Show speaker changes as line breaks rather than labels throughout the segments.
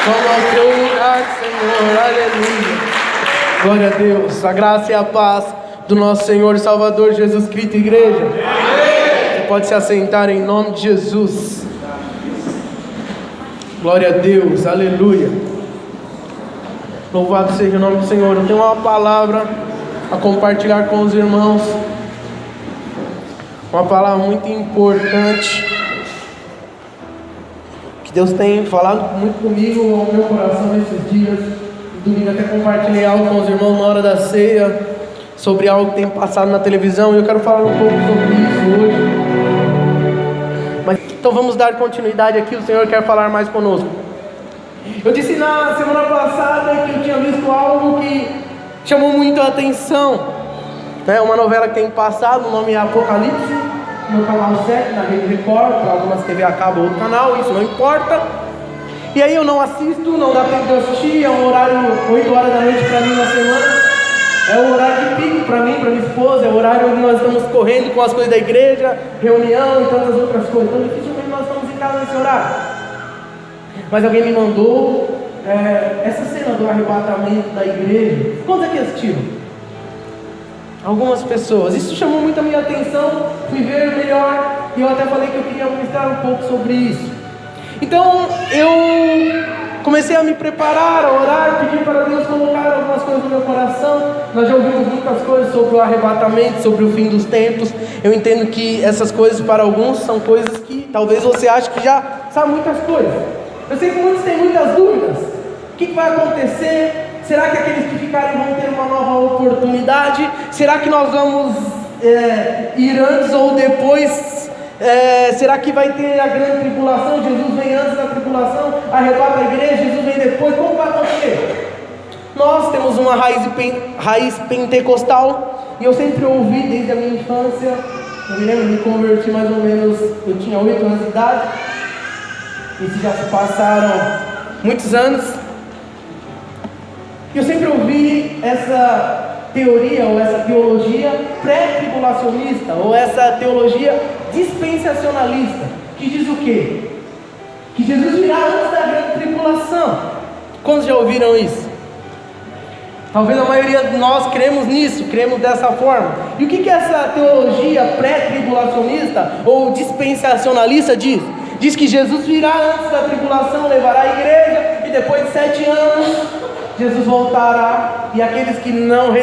Toma o teu lugar, Senhor, aleluia. Glória a Deus, a graça e a paz do nosso Senhor e Salvador Jesus Cristo, igreja. Você pode se assentar em nome de Jesus. Glória a Deus, aleluia. Louvado seja o nome do Senhor. Eu tenho uma palavra a compartilhar com os irmãos. Uma palavra muito importante, que Deus tem falado muito comigo ao meu coração nesses dias. Domingo até compartilhei algo com os irmãos na hora da ceia, sobre algo que tem passado na televisão, e eu quero falar um pouco sobre isso hoje. Mas então vamos dar continuidade aqui, o Senhor quer falar mais conosco. Eu disse na semana passada que eu tinha visto algo que chamou muito a atenção. É uma novela que tem passado, o nome é Apocalipse, no canal 7, na Rede Record, para algumas TV a cabo ou outro canal, isso não importa. E aí eu não assisto, não dá tempo de assistir, é um horário 8 horas da noite para mim na semana. É o horário de pico para mim, para minha esposa, é o horário onde nós estamos correndo com as coisas da igreja, reunião e tantas outras coisas. Então dificilmente nós estamos em casa nesse horário. Mas alguém me mandou essa cena do arrebatamento da igreja. Quantos aqui assistiram? Algumas pessoas. Isso chamou muito a minha atenção, fui ver melhor e eu até falei que eu queria ministrar um pouco sobre isso. Então eu comecei a me preparar, a orar, pedir para Deus colocar algumas coisas no meu coração. Nós já ouvimos muitas coisas sobre o arrebatamento, sobre o fim dos tempos. Eu entendo que essas coisas para alguns são coisas que talvez você ache que já sabe muitas coisas. Eu sei que muitos têm muitas dúvidas. O que vai acontecer? Será que aqueles que ficarem vão ter uma nova oportunidade? Será que nós vamos ir antes ou depois? Será que vai ter a grande tribulação? Jesus vem antes da tribulação, arrebata a igreja, Jesus vem depois. Como vai acontecer? Nós temos uma raiz pentecostal, e eu sempre ouvi desde a minha infância. Eu me lembro, me converti mais ou menos, eu tinha 8 anos de idade. Isso já se passaram muitos anos. E eu sempre ouvi essa teoria ou essa teologia pré-tribulacionista ou essa teologia dispensacionalista, que diz o quê? Que Jesus virá antes da grande tribulação. Quantos já ouviram isso? Talvez a maioria de nós cremos nisso, cremos dessa forma. E o que essa teologia pré-tribulacionista ou dispensacionalista diz? Diz que Jesus virá antes da tribulação, levará a igreja, e depois de 7 anos Jesus voltará, e aqueles que não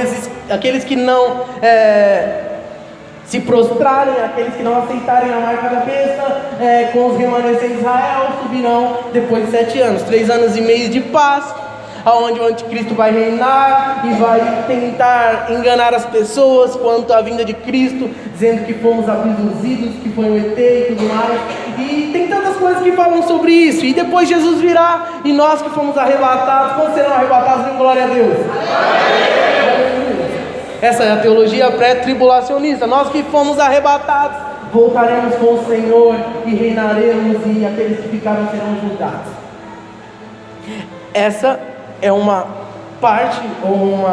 se prostrarem, aqueles que não aceitarem a marca da besta, com os remanescentes de Israel, subirão depois de 7 anos, 3 anos e meio de paz, aonde o anticristo vai reinar e vai tentar enganar as pessoas quanto à vinda de Cristo, dizendo que fomos abduzidos, que foi um ET e tudo mais. E tem tantas coisas que falam sobre isso. E depois Jesus virá e nós que fomos arrebatados, quando serão arrebatados? Em glória a Deus. Essa é a teologia pré-tribulacionista. Nós que fomos arrebatados, voltaremos com o Senhor e reinaremos, e aqueles que ficaram serão julgados. Essa é uma parte, ou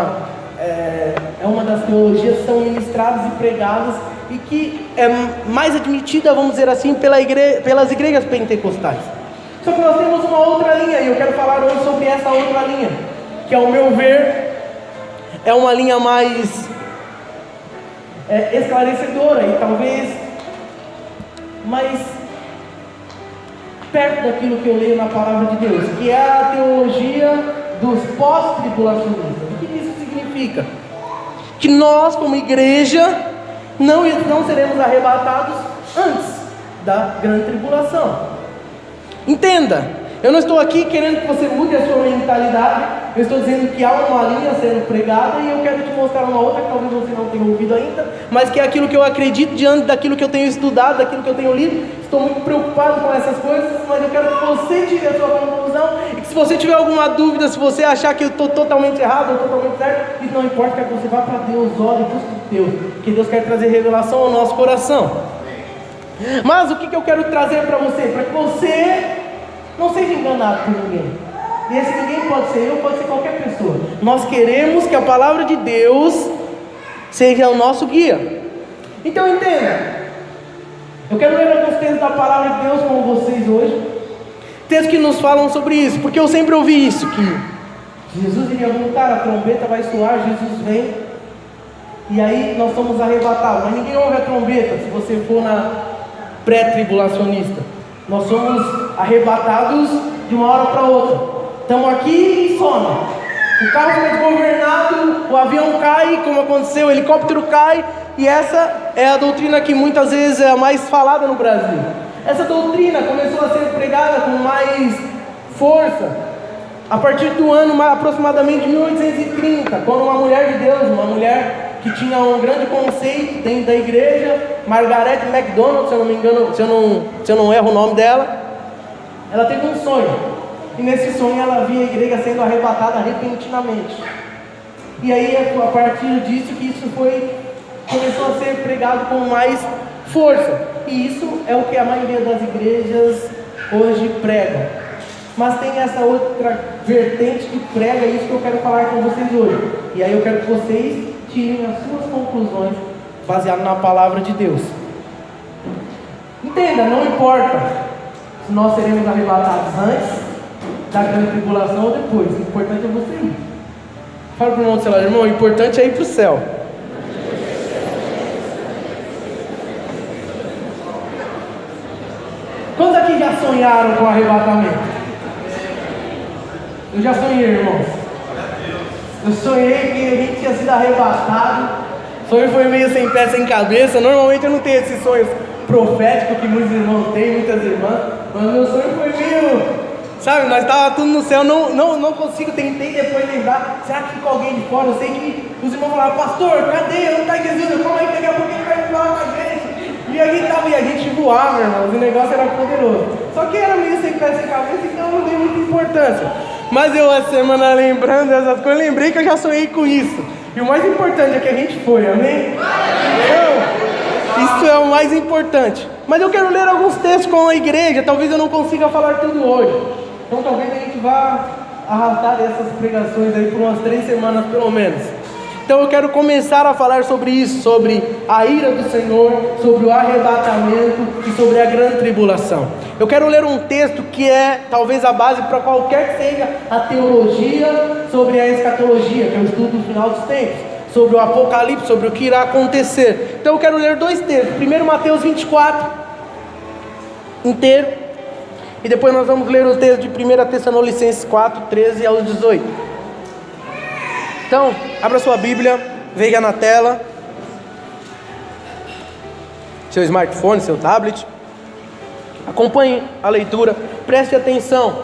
é uma das teologias que são ministradas e pregadas, e que é mais admitida, vamos dizer assim, pelas igrejas pentecostais. Só que nós temos uma outra linha, e eu quero falar hoje sobre essa outra linha, que ao meu ver é uma linha mais esclarecedora e talvez mais perto daquilo que eu leio na palavra de Deus, que é a teologia dos pós-tribulacionistas. O que isso significa? Que nós, como igreja, não seremos arrebatados antes da grande tribulação. Entenda, eu não estou aqui querendo que você mude a sua mentalidade. Eu estou dizendo que há uma linha sendo pregada, e eu quero te mostrar uma outra que talvez você não tenha ouvido ainda, mas que é aquilo que eu acredito diante daquilo que eu tenho estudado, daquilo que eu tenho lido. Estou muito preocupado com essas coisas, mas eu quero que você tire a sua conclusão, e que se você tiver alguma dúvida, se você achar que eu estou totalmente errado ou totalmente certo, isso não importa, que você vá para Deus, ore e busque Deus, porque Deus quer trazer revelação ao nosso coração. Mas o que eu quero trazer para você? Para que você não seja enganado por ninguém. E esse ninguém pode ser eu, pode ser qualquer pessoa. Nós queremos que a palavra de Deus seja o nosso guia. Então entenda, eu quero ler alguns textos da palavra de Deus com vocês hoje. textos que nos falam sobre isso, porque eu sempre ouvi isso, que Jesus iria voltar, a trombeta vai soar, Jesus vem, e aí nós somos arrebatados. Mas ninguém ouve a trombeta se você for na pré-tribulacionista. Nós somos arrebatados de uma hora para outra. Estamos aqui e some. O carro fica desgovernado, o avião cai, como aconteceu, o helicóptero cai, e essa é a doutrina que muitas vezes é a mais falada no Brasil. Essa doutrina começou a ser pregada com mais força a partir do ano aproximadamente 1830, quando uma mulher de Deus, uma mulher que tinha um grande conceito dentro da igreja, Margaret MacDonald, se eu não me engano, se eu não erro o nome dela, ela teve um sonho, e nesse sonho ela via a igreja sendo arrebatada repentinamente, e aí a partir disso que isso começou a ser pregado com mais força, e isso é o que a maioria das igrejas hoje prega. Mas tem essa outra vertente que prega isso que eu quero falar com vocês hoje, e aí eu quero que vocês tirem as suas conclusões baseado na palavra de Deus. Entenda, não importa se nós seremos arrebatados antes da grande tribulação ou depois, o importante é você ir. Fala para o irmão do celular, irmão, o importante é ir para o céu. Quantos aqui já sonharam com o arrebatamento? Eu já sonhei, irmãos. Eu sonhei que a gente tinha sido arrebatado. O sonho foi meio sem pé, sem cabeça. Normalmente eu não tenho esses sonhos proféticos que muitos irmãos têm, muitas irmãs. Mas meu sonho foi meio... Sabe, nós estávamos tudo no céu. Não consigo, tentei depois lembrar. Será que ficou alguém de fora? Eu sei que os irmãos falaram, pastor, cadê? Não está Jesus. Calma aí, daqui a pouco ele vai falar com a gente. E a gente voava, irmãos. O negócio era poderoso. Só que era meio sem pé, sem cabeça, então eu não dei muita importância. Mas eu, essa semana, lembrando dessas coisas, lembrei que eu já sonhei com isso. E o mais importante é que a gente foi, amém? Então, isso é o mais importante. Mas eu quero ler alguns textos com a igreja. Talvez eu não consiga falar tudo hoje. Então talvez a gente vá arrastar essas pregações aí por umas 3 semanas pelo menos. Então eu quero começar a falar sobre isso, sobre a ira do Senhor, sobre o arrebatamento e sobre a grande tribulação. Eu quero ler um texto que é talvez a base para qualquer que seja a teologia sobre a escatologia, que é o estudo do final dos tempos, sobre o apocalipse, sobre o que irá acontecer. Então eu quero ler 2 textos, primeiro Mateus 24 inteiro, e depois nós vamos ler o texto de 1 Tessalonicenses 4, 13 ao 18. Então, abra sua Bíblia, veja na tela, seu smartphone, seu tablet, acompanhe a leitura, preste atenção.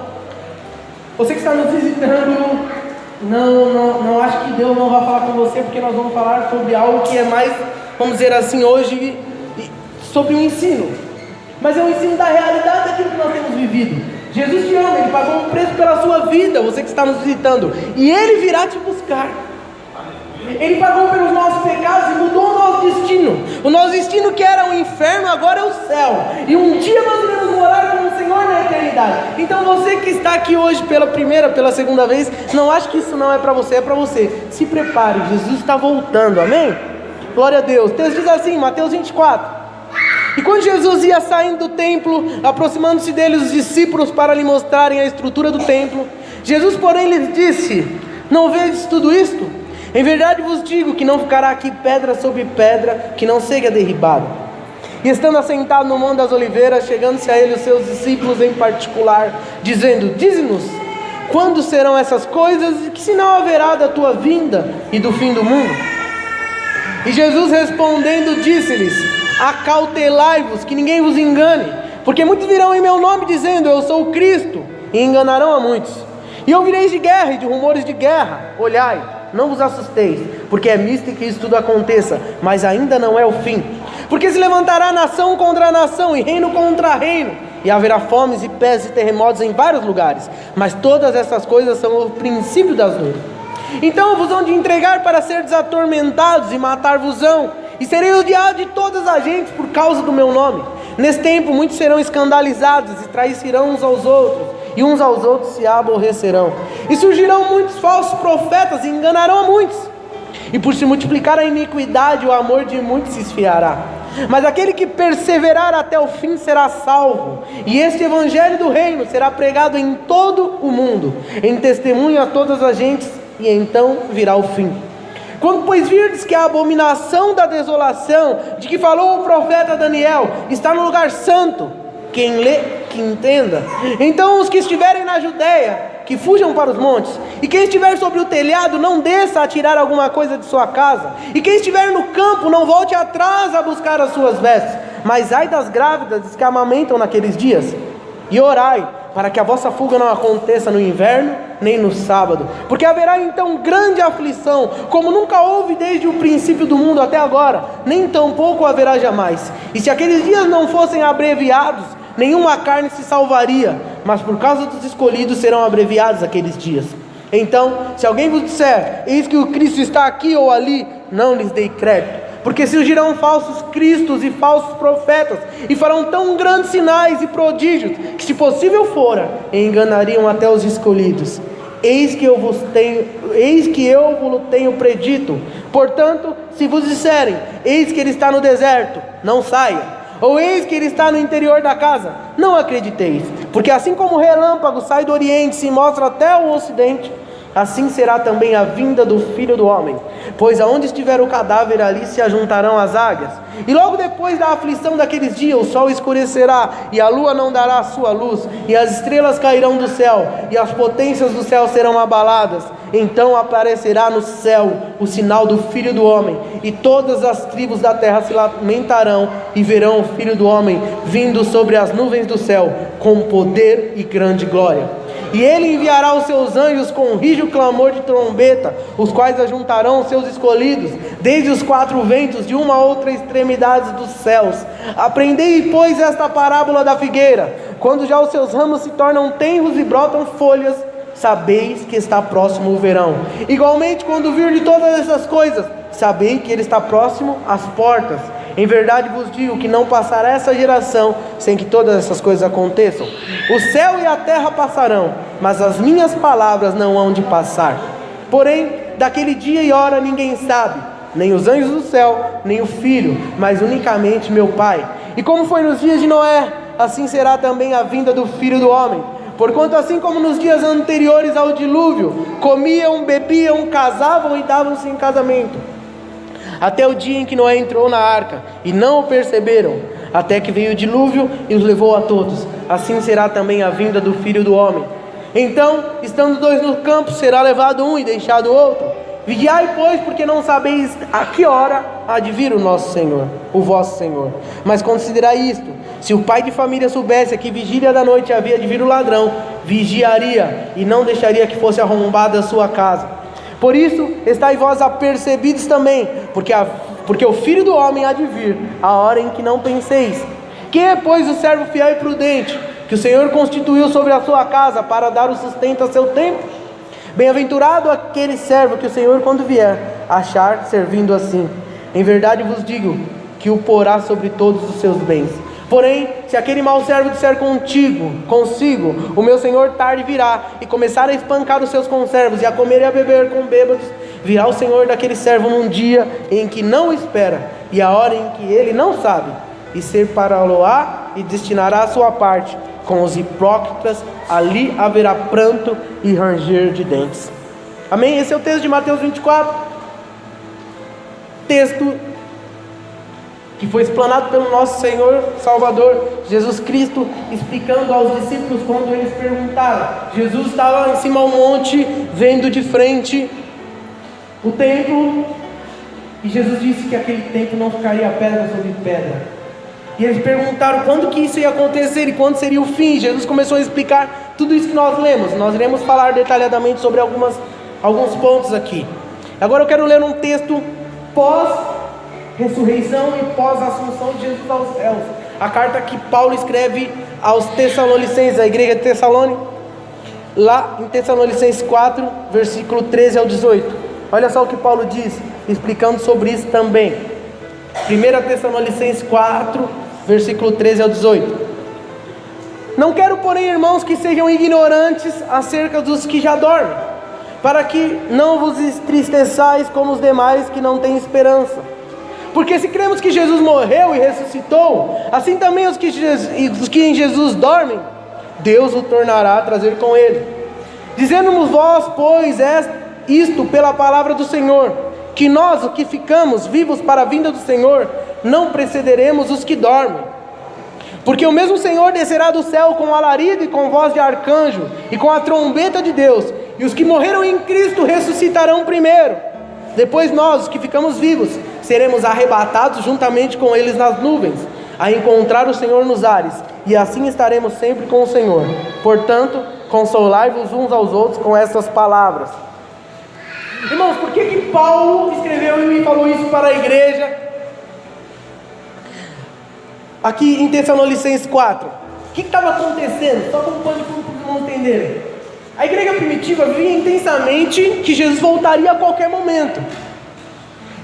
Você que está nos visitando, não acho que Deus não vai falar com você, porque nós vamos falar sobre algo que é mais, vamos dizer assim, hoje, sobre o ensino. Mas é o ensino da realidade daquilo que nós temos vivido. Jesus te ama, Ele pagou um preço pela sua vida, você que está nos visitando, e Ele virá te buscar. Ele pagou pelos nossos pecados e mudou o nosso destino. O nosso destino que era o inferno, agora é o céu. E um dia nós iremos morar com o Senhor na eternidade. Então você que está aqui hoje pela primeira, pela segunda vez, não ache que isso não é para você, é para você. Se prepare, Jesus está voltando, amém? Glória a Deus. O texto diz assim, Mateus 24. E quando Jesus ia saindo do templo, aproximando-se dele os discípulos para lhe mostrarem a estrutura do templo, Jesus porém lhes disse, não vedes tudo isto? Em verdade vos digo que não ficará aqui pedra sobre pedra que não seja derribada. E estando assentado no Monte das Oliveiras, chegando-se a ele os seus discípulos em particular, dizendo, dize-nos, quando serão essas coisas e que sinal haverá da tua vinda e do fim do mundo? E Jesus respondendo disse-lhes, acautelai-vos, que ninguém vos engane, porque muitos virão em meu nome dizendo, eu sou o Cristo, e enganarão a muitos. E ouvireis de guerra e de rumores de guerra, olhai, não vos assusteis, porque é misto que isso tudo aconteça, mas ainda não é o fim. Porque se levantará nação contra nação, e reino contra reino, e haverá fomes e pestes e terremotos em vários lugares, mas todas essas coisas são o princípio das dores. Então vos hão de entregar para seres atormentados, e matar-vos-ão, e sereis odiados de todas as gentes por causa do meu nome. Nesse tempo muitos serão escandalizados, e trairão uns aos outros, e uns aos outros se aborrecerão. E surgirão muitos falsos profetas, e enganarão a muitos. E por se multiplicar a iniquidade, o amor de muitos se esfriará. Mas aquele que perseverar até o fim será salvo. E este evangelho do reino será pregado em todo o mundo, em testemunho a todas as gentes, e então virá o fim. Quando, pois, virdes que a abominação da desolação, de que falou o profeta Daniel, está no lugar santo, quem lê, que entenda. Então os que estiverem na Judéia, que fujam para os montes, e quem estiver sobre o telhado, não desça a tirar alguma coisa de sua casa, e quem estiver no campo, não volte atrás a buscar as suas vestes. Mas ai das grávidas que amamentam naqueles dias, e orai, para que a vossa fuga não aconteça no inverno, nem no sábado, porque haverá então grande aflição, como nunca houve desde o princípio do mundo até agora, nem tampouco haverá jamais. E se aqueles dias não fossem abreviados, nenhuma carne se salvaria, mas por causa dos escolhidos serão abreviados aqueles dias. Então, se alguém vos disser, eis que o Cristo está aqui ou ali, não lhes dei crédito. Porque surgirão falsos cristos e falsos profetas, e farão tão grandes sinais e prodígios, que se possível fora, enganariam até os escolhidos. Eis que eu vos tenho predito. Portanto, se vos disserem, eis que ele está no deserto, não saia, ou eis que ele está no interior da casa, não acrediteis. Porque assim como o relâmpago sai do oriente e se mostra até o ocidente, assim será também a vinda do Filho do Homem. Pois aonde estiver o cadáver, ali se ajuntarão as águias. E logo depois da aflição daqueles dias, o sol escurecerá, e a lua não dará a sua luz, e as estrelas cairão do céu, e as potências do céu serão abaladas. Então aparecerá no céu o sinal do Filho do Homem, e todas as tribos da terra se lamentarão, e verão o Filho do Homem vindo sobre as nuvens do céu, com poder e grande glória. E ele enviará os seus anjos com um rígido clamor de trombeta, os quais ajuntarão os seus escolhidos, desde os quatro ventos, de uma a outra extremidade dos céus. Aprendei, pois, esta parábola da figueira: quando já os seus ramos se tornam tenros e brotam folhas, sabeis que está próximo o verão. Igualmente, quando vir de todas essas coisas, sabei que ele está próximo às portas. Em verdade vos digo que não passará essa geração sem que todas essas coisas aconteçam. O céu e a terra passarão, mas as minhas palavras não hão de passar. Porém, daquele dia e hora ninguém sabe, nem os anjos do céu, nem o Filho, mas unicamente meu Pai. E como foi nos dias de Noé, assim será também a vinda do Filho do Homem. Porquanto assim como nos dias anteriores ao dilúvio, comiam, bebiam, casavam e davam-se em casamento, até o dia em que Noé entrou na arca, e não o perceberam, até que veio o dilúvio e os levou a todos. Assim será também a vinda do Filho do Homem. Então, estando dois no campo, será levado um e deixado o outro. Vigiai, pois, porque não sabeis a que hora há de vir o nosso Senhor, o vosso Senhor. Mas considerai isto: se o pai de família soubesse que vigília da noite havia de vir o ladrão, vigiaria e não deixaria que fosse arrombada a sua casa. Por isso, estáis vós apercebidos também, porque o Filho do Homem há de vir, a hora em que não penseis. Quem é, pois, o servo fiel e prudente, que o Senhor constituiu sobre a sua casa, para dar o sustento a seu tempo? Bem-aventurado aquele servo que o Senhor, quando vier, achar servindo assim. Em verdade vos digo, que o porá sobre todos os seus bens. Porém, se aquele mau servo disser consigo, o meu Senhor tarde virá, e começar a espancar os seus conservos, e a comer e a beber com bêbados, virá o Senhor daquele servo num dia em que não espera, e a hora em que ele não sabe, e separá-lo-á, e destinará a sua parte. Com os hipócritas, ali haverá pranto e ranger de dentes. Amém? Esse é o texto de Mateus 24. Texto que foi explanado pelo nosso Senhor Salvador Jesus Cristo, explicando aos discípulos quando eles perguntaram. Jesus estava em cima ao monte, vendo de frente o templo, e Jesus disse que aquele templo não ficaria pedra sobre pedra. E eles perguntaram quando que isso ia acontecer e quando seria o fim. Jesus começou a explicar tudo isso que nós lemos. Nós iremos falar detalhadamente sobre alguns pontos aqui. Agora eu quero ler um texto pós-ressurreição e pós-assunção de Jesus aos céus. A carta que Paulo escreve aos Tessalonicenses, a igreja de Tessalônica, lá em Tessalonicenses 4, versículo 13 ao 18. Olha só o que Paulo diz, explicando sobre isso também. 1 Tessalonicenses 4, versículo 13 ao 18. Não quero, porém, irmãos, que sejam ignorantes acerca dos que já dormem, para que não vos entristeçais como os demais que não têm esperança. Porque se cremos que Jesus morreu e ressuscitou, assim também os que em Jesus dormem, Deus o tornará a trazer com ele. Dizendo-nos vós, pois, isto pela palavra do Senhor, que nós, os que ficamos vivos para a vinda do Senhor, não precederemos os que dormem. Porque o mesmo Senhor descerá do céu com alarido e com voz de arcanjo e com a trombeta de Deus, e os que morreram em Cristo ressuscitarão primeiro. Depois nós, os que ficamos vivos, seremos arrebatados juntamente com eles nas nuvens, a encontrar o Senhor nos ares, e assim estaremos sempre com o Senhor. Portanto, consolai-vos uns aos outros com estas palavras. Irmãos, por que Paulo escreveu e falou isso para a igreja aqui em Tessalonicenses 4? O que estava acontecendo? Só como pode para os irmãos entenderem. A igreja primitiva via intensamente que Jesus voltaria a qualquer momento.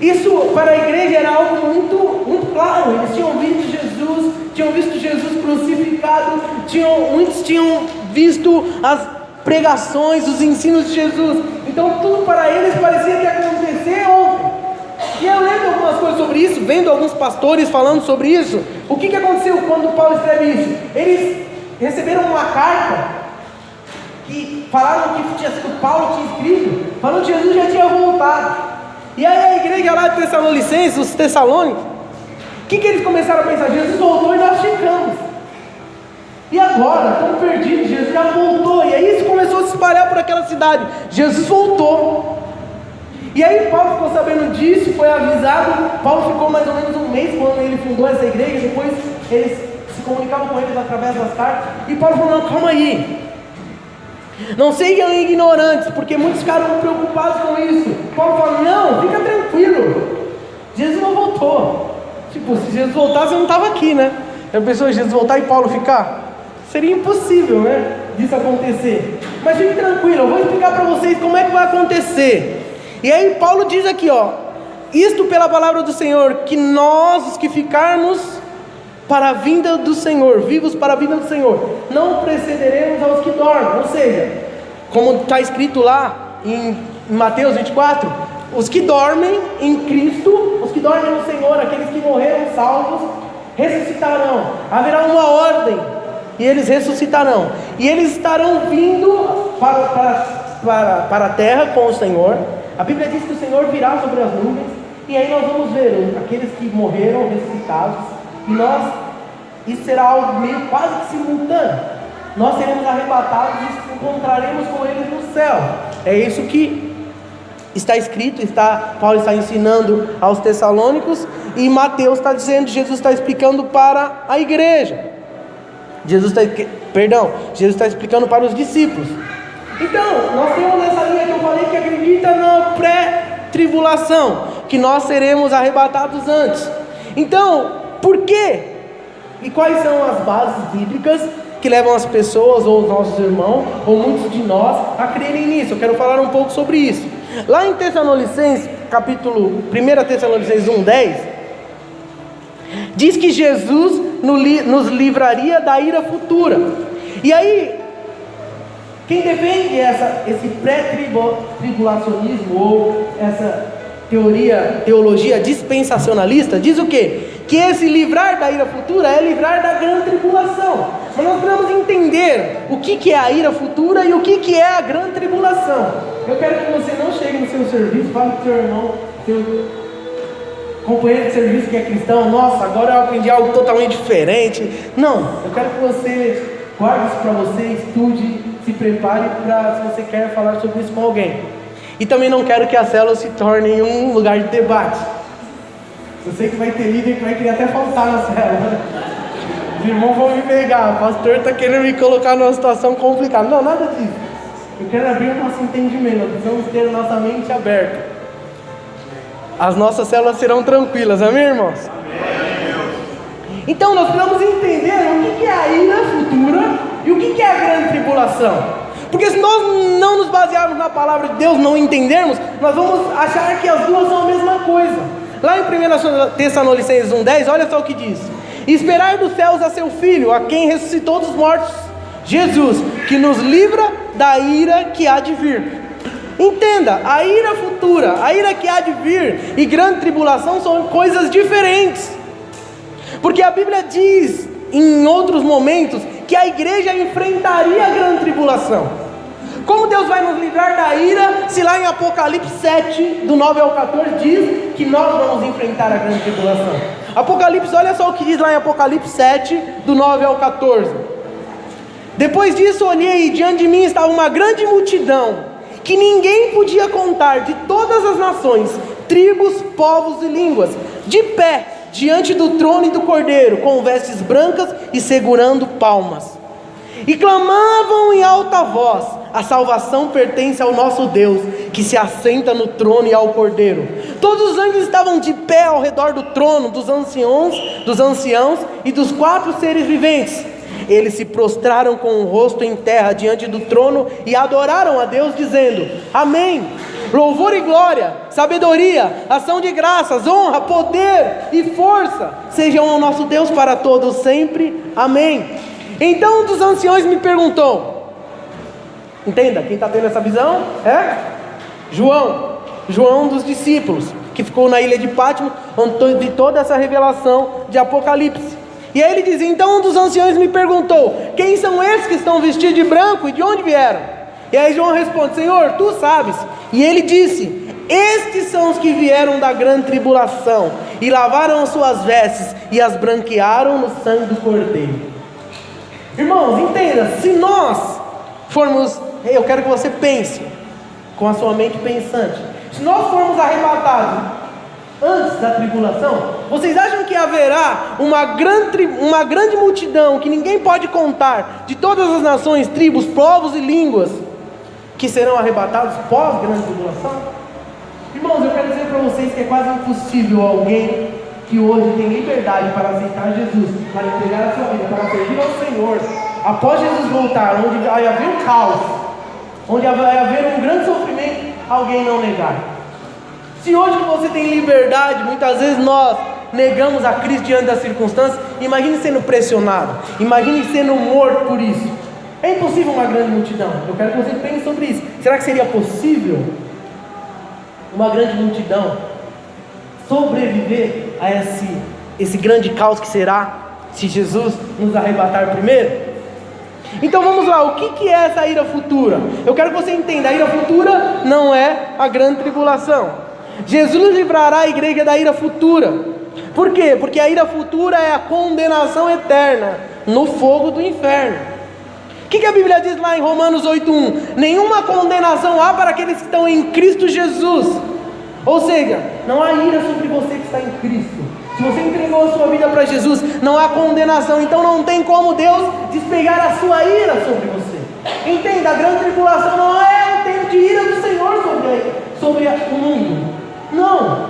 Isso para a igreja era algo muito claro. Eles tinham visto Jesus crucificado, muitos tinham visto as pregações, os ensinos de Jesus. Então tudo para eles parecia que ia acontecer ontem. E eu lendo algumas coisas sobre isso, vendo alguns pastores falando sobre isso. O que aconteceu quando Paulo escreve isso? Eles receberam uma carta que falaram que tinha sido Paulo que tinha escrito, falando que Jesus já tinha voltado. E aí a igreja lá de Tessalonicenses, os Tessalônicos, o que eles começaram a pensar? Jesus voltou e nós ficamos. E agora? Estamos perdidos, Jesus já voltou. E aí isso começou a se espalhar por aquela cidade. Jesus voltou. E aí Paulo ficou sabendo disso, foi avisado. Paulo ficou mais ou menos um mês quando ele fundou essa igreja. Depois eles se comunicavam com eles através das cartas. E Paulo falou, não, calma aí. Não sejam ignorantes, porque muitos ficaram preocupados com isso. Paulo fala, não, fica tranquilo, Jesus não voltou. Tipo, se Jesus voltasse eu não estava aqui, né? Já pensou Jesus voltar e Paulo ficar? Seria impossível, né? Disso acontecer. Mas fique tranquilo, eu vou explicar para vocês como é que vai acontecer. E aí Paulo diz aqui, ó, isto pela palavra do Senhor, que nós, os que ficarmos para a vinda do Senhor, vivos para a vinda do Senhor, não precederemos aos que dormem. Ou seja, como está escrito lá em Mateus 24, os que dormem em Cristo, os que dormem no Senhor, aqueles que morreram salvos, ressuscitarão. Haverá uma ordem, e eles ressuscitarão, e eles estarão vindo para a terra com o Senhor. A Bíblia diz que o Senhor virá sobre as nuvens, e aí nós vamos ver aqueles que morreram ressuscitados. E isso será algo meio quase que simultâneo. Nós seremos arrebatados e encontraremos com eles no céu. É isso que está escrito, Paulo está ensinando aos Tessalônicos, e Mateus está dizendo, Jesus está explicando para a igreja. Jesus está explicando para os discípulos. Então, nós temos essa linha que eu falei que acredita na pré-tribulação, que nós seremos arrebatados antes. Então, por quê? E quais são as bases bíblicas que levam as pessoas, ou os nossos irmãos, ou muitos de nós, a crerem nisso? Eu quero falar um pouco sobre isso. Lá em Tessalonicenses, 1 Tessalonicenses 1:10, diz que Jesus nos livraria da ira futura. E aí, quem defende esse pré-tribulacionismo, ou essa teologia dispensacionalista, diz o quê? Que esse livrar da ira futura é livrar da grande tribulação. Mas nós precisamos entender o que é a ira futura e o que é a grande tribulação. Eu quero que você não chegue no seu serviço, fale com o seu irmão, seu companheiro de serviço que é cristão, nossa, agora eu aprendi algo totalmente diferente. Não, eu quero que você guarde isso para você, estude, se prepare para, se você quer falar sobre isso com alguém. E também não quero que a célula se torne um lugar de debate. Eu sei que vai ter líder que vai querer até faltar na célula. Os irmãos vão me pegar, o pastor está querendo me colocar numa situação complicada. Não, nada disso. Eu quero abrir o nosso entendimento, nós precisamos ter a nossa mente aberta. As nossas células serão tranquilas, amém, irmãos? Amém. Então nós precisamos entender o que é a ira futura e o que é a grande tribulação. Porque se nós não nos basearmos na palavra de Deus, não entendermos, nós vamos achar que as duas são a mesma coisa. Lá em 1 Tessalonicenses 1:10, olha só o que diz: esperai dos céus a seu Filho, a quem ressuscitou dos mortos, Jesus, que nos livra da ira que há de vir. Entenda, a ira futura, a ira que há de vir e grande tribulação são coisas diferentes. Porque a Bíblia diz em outros momentos que a igreja enfrentaria a grande tribulação. Como Deus vai nos livrar da ira, se lá em Apocalipse 7, do 9 ao 14, diz que nós vamos enfrentar a grande tribulação. Apocalipse, olha só o que diz lá em Apocalipse 7, do 9 ao 14. Depois disso olhei e diante de mim estava uma grande multidão, que ninguém podia contar, de todas as nações, tribos, povos e línguas, de pé, diante do trono e do Cordeiro, com vestes brancas e segurando palmas. E clamavam em alta voz: a salvação pertence ao nosso Deus, que se assenta no trono e ao Cordeiro. Todos os anjos estavam de pé ao redor do trono, dos anciãos e dos 4 seres viventes. Eles se prostraram com o rosto em terra diante do trono e adoraram a Deus, dizendo: Amém. Louvor e glória, sabedoria, ação de graças, honra, poder e força sejam ao nosso Deus para todos sempre. Amém. Então um dos anciões me perguntou, entenda, quem está tendo essa visão é João dos discípulos, que ficou na ilha de Pátmos, onde teve toda essa revelação de Apocalipse. E aí ele diz: então um dos anciões me perguntou: quem são esses que estão vestidos de branco e de onde vieram? E aí João responde: Senhor, tu sabes. E ele disse: estes são os que vieram da grande tribulação e lavaram as suas vestes e as branquearam no sangue do Cordeiro. Irmãos, entenda, se nós formos, eu quero que você pense com a sua mente pensante, se nós formos arrebatados antes da tribulação, vocês acham que haverá uma grande multidão que ninguém pode contar, de todas as nações, tribos, povos e línguas, que serão arrebatados pós grande tribulação? Irmãos, eu quero dizer para vocês que é quase impossível alguém que hoje tem liberdade para aceitar Jesus, para entregar a sua vida, para servir ao Senhor, após Jesus voltar, onde vai haver um caos, onde vai haver um grande sofrimento, alguém não negar. Se hoje que você tem liberdade, muitas vezes nós negamos a Cristo diante das circunstâncias, imagine sendo pressionado, imagine sendo morto por isso. É impossível uma grande multidão. Eu quero que você pense sobre isso. Será que seria possível uma grande multidão sobreviver a esse grande caos que será se Jesus nos arrebatar primeiro? Então vamos lá, o que é essa ira futura? Eu quero que você entenda, a ira futura não é a grande tribulação. Jesus livrará a igreja da ira futura. Por quê? Porque a ira futura é a condenação eterna no fogo do inferno. O que a Bíblia diz lá em Romanos 8:1? Nenhuma condenação há para aqueles que estão em Cristo Jesus. Ou seja, não há ira sobre você que está em Cristo. Se você entregou a sua vida para Jesus, não há condenação. Então não tem como Deus despegar a sua ira sobre você. Entenda, a grande tribulação não é um tempo de ira do Senhor sobre o mundo. Não.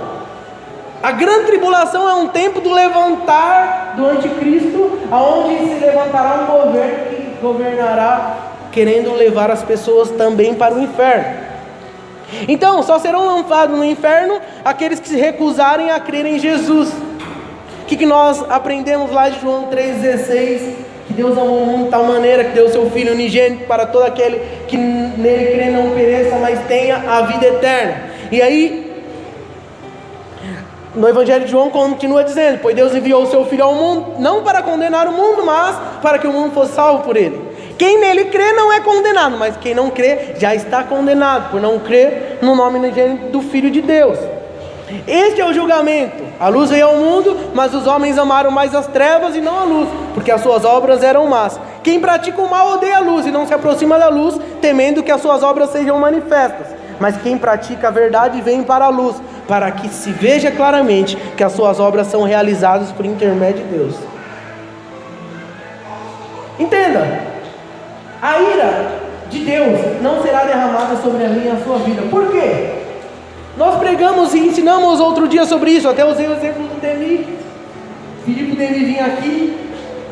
A grande tribulação é um tempo do levantar do anticristo, aonde se levantará um governo que governará, querendo levar as pessoas também para o inferno. Então, só serão lançados no inferno aqueles que se recusarem a crer em Jesus. O que nós aprendemos lá de João 3,16? Que Deus amou o mundo de tal maneira que deu seu Filho unigênito para todo aquele que nele crê não pereça, mas tenha a vida eterna. E aí, no Evangelho de João continua dizendo: pois Deus enviou o seu Filho ao mundo, não para condenar o mundo, mas para que o mundo fosse salvo por ele. Quem nele crê não é condenado, mas quem não crê já está condenado, por não crer no nome unigênito do Filho de Deus. Este é o julgamento: a luz veio ao mundo, mas os homens amaram mais as trevas e não a luz, porque as suas obras eram más. Quem pratica o mal odeia a luz e não se aproxima da luz, temendo que as suas obras sejam manifestas. Mas quem pratica a verdade vem para a luz, para que se veja claramente que as suas obras são realizadas por intermédio de Deus. Entenda, a ira de Deus não será derramada sobre a minha e a sua vida. Por quê? Nós pregamos e ensinamos outro dia sobre isso. Até usei o exemplo do Demi. Pedi para o Demi vir aqui,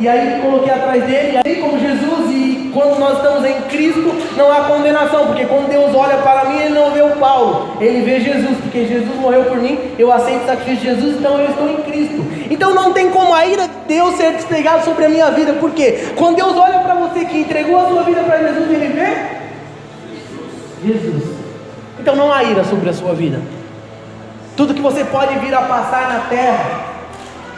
e aí coloquei atrás dele. E aí, como Jesus, e quando nós estamos em Cristo, não há condenação. Porque quando Deus olha para mim, Ele não vê o Paulo, Ele vê Jesus. Porque Jesus morreu por mim, eu aceito o sacrifício de Jesus, então eu estou em Cristo. Então não tem como a ira de Deus ser desplegada sobre a minha vida. Por quê? Quando Deus olha para você que entregou a sua vida para Jesus, Ele vê Jesus. Então não há ira sobre a sua vida. Tudo que você pode vir a passar na terra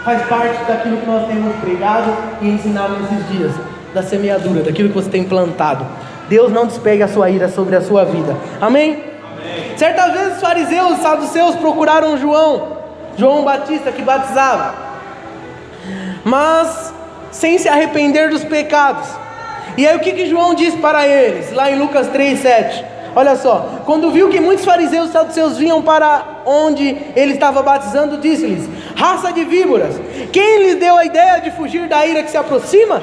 faz parte daquilo que nós temos pregado e ensinado nesses dias, da semeadura, daquilo que você tem plantado. Deus não despega a sua ira sobre a sua vida. Amém? Amém. Certa vez os fariseus e saduceus procuraram João Batista, que batizava, mas sem se arrepender dos pecados. E aí o que João diz para eles? Lá em Lucas 3:7. Olha só, quando viu que muitos fariseus e saduceus vinham para onde ele estava batizando, disse-lhes: raça de víboras, quem lhes deu a ideia de fugir da ira que se aproxima?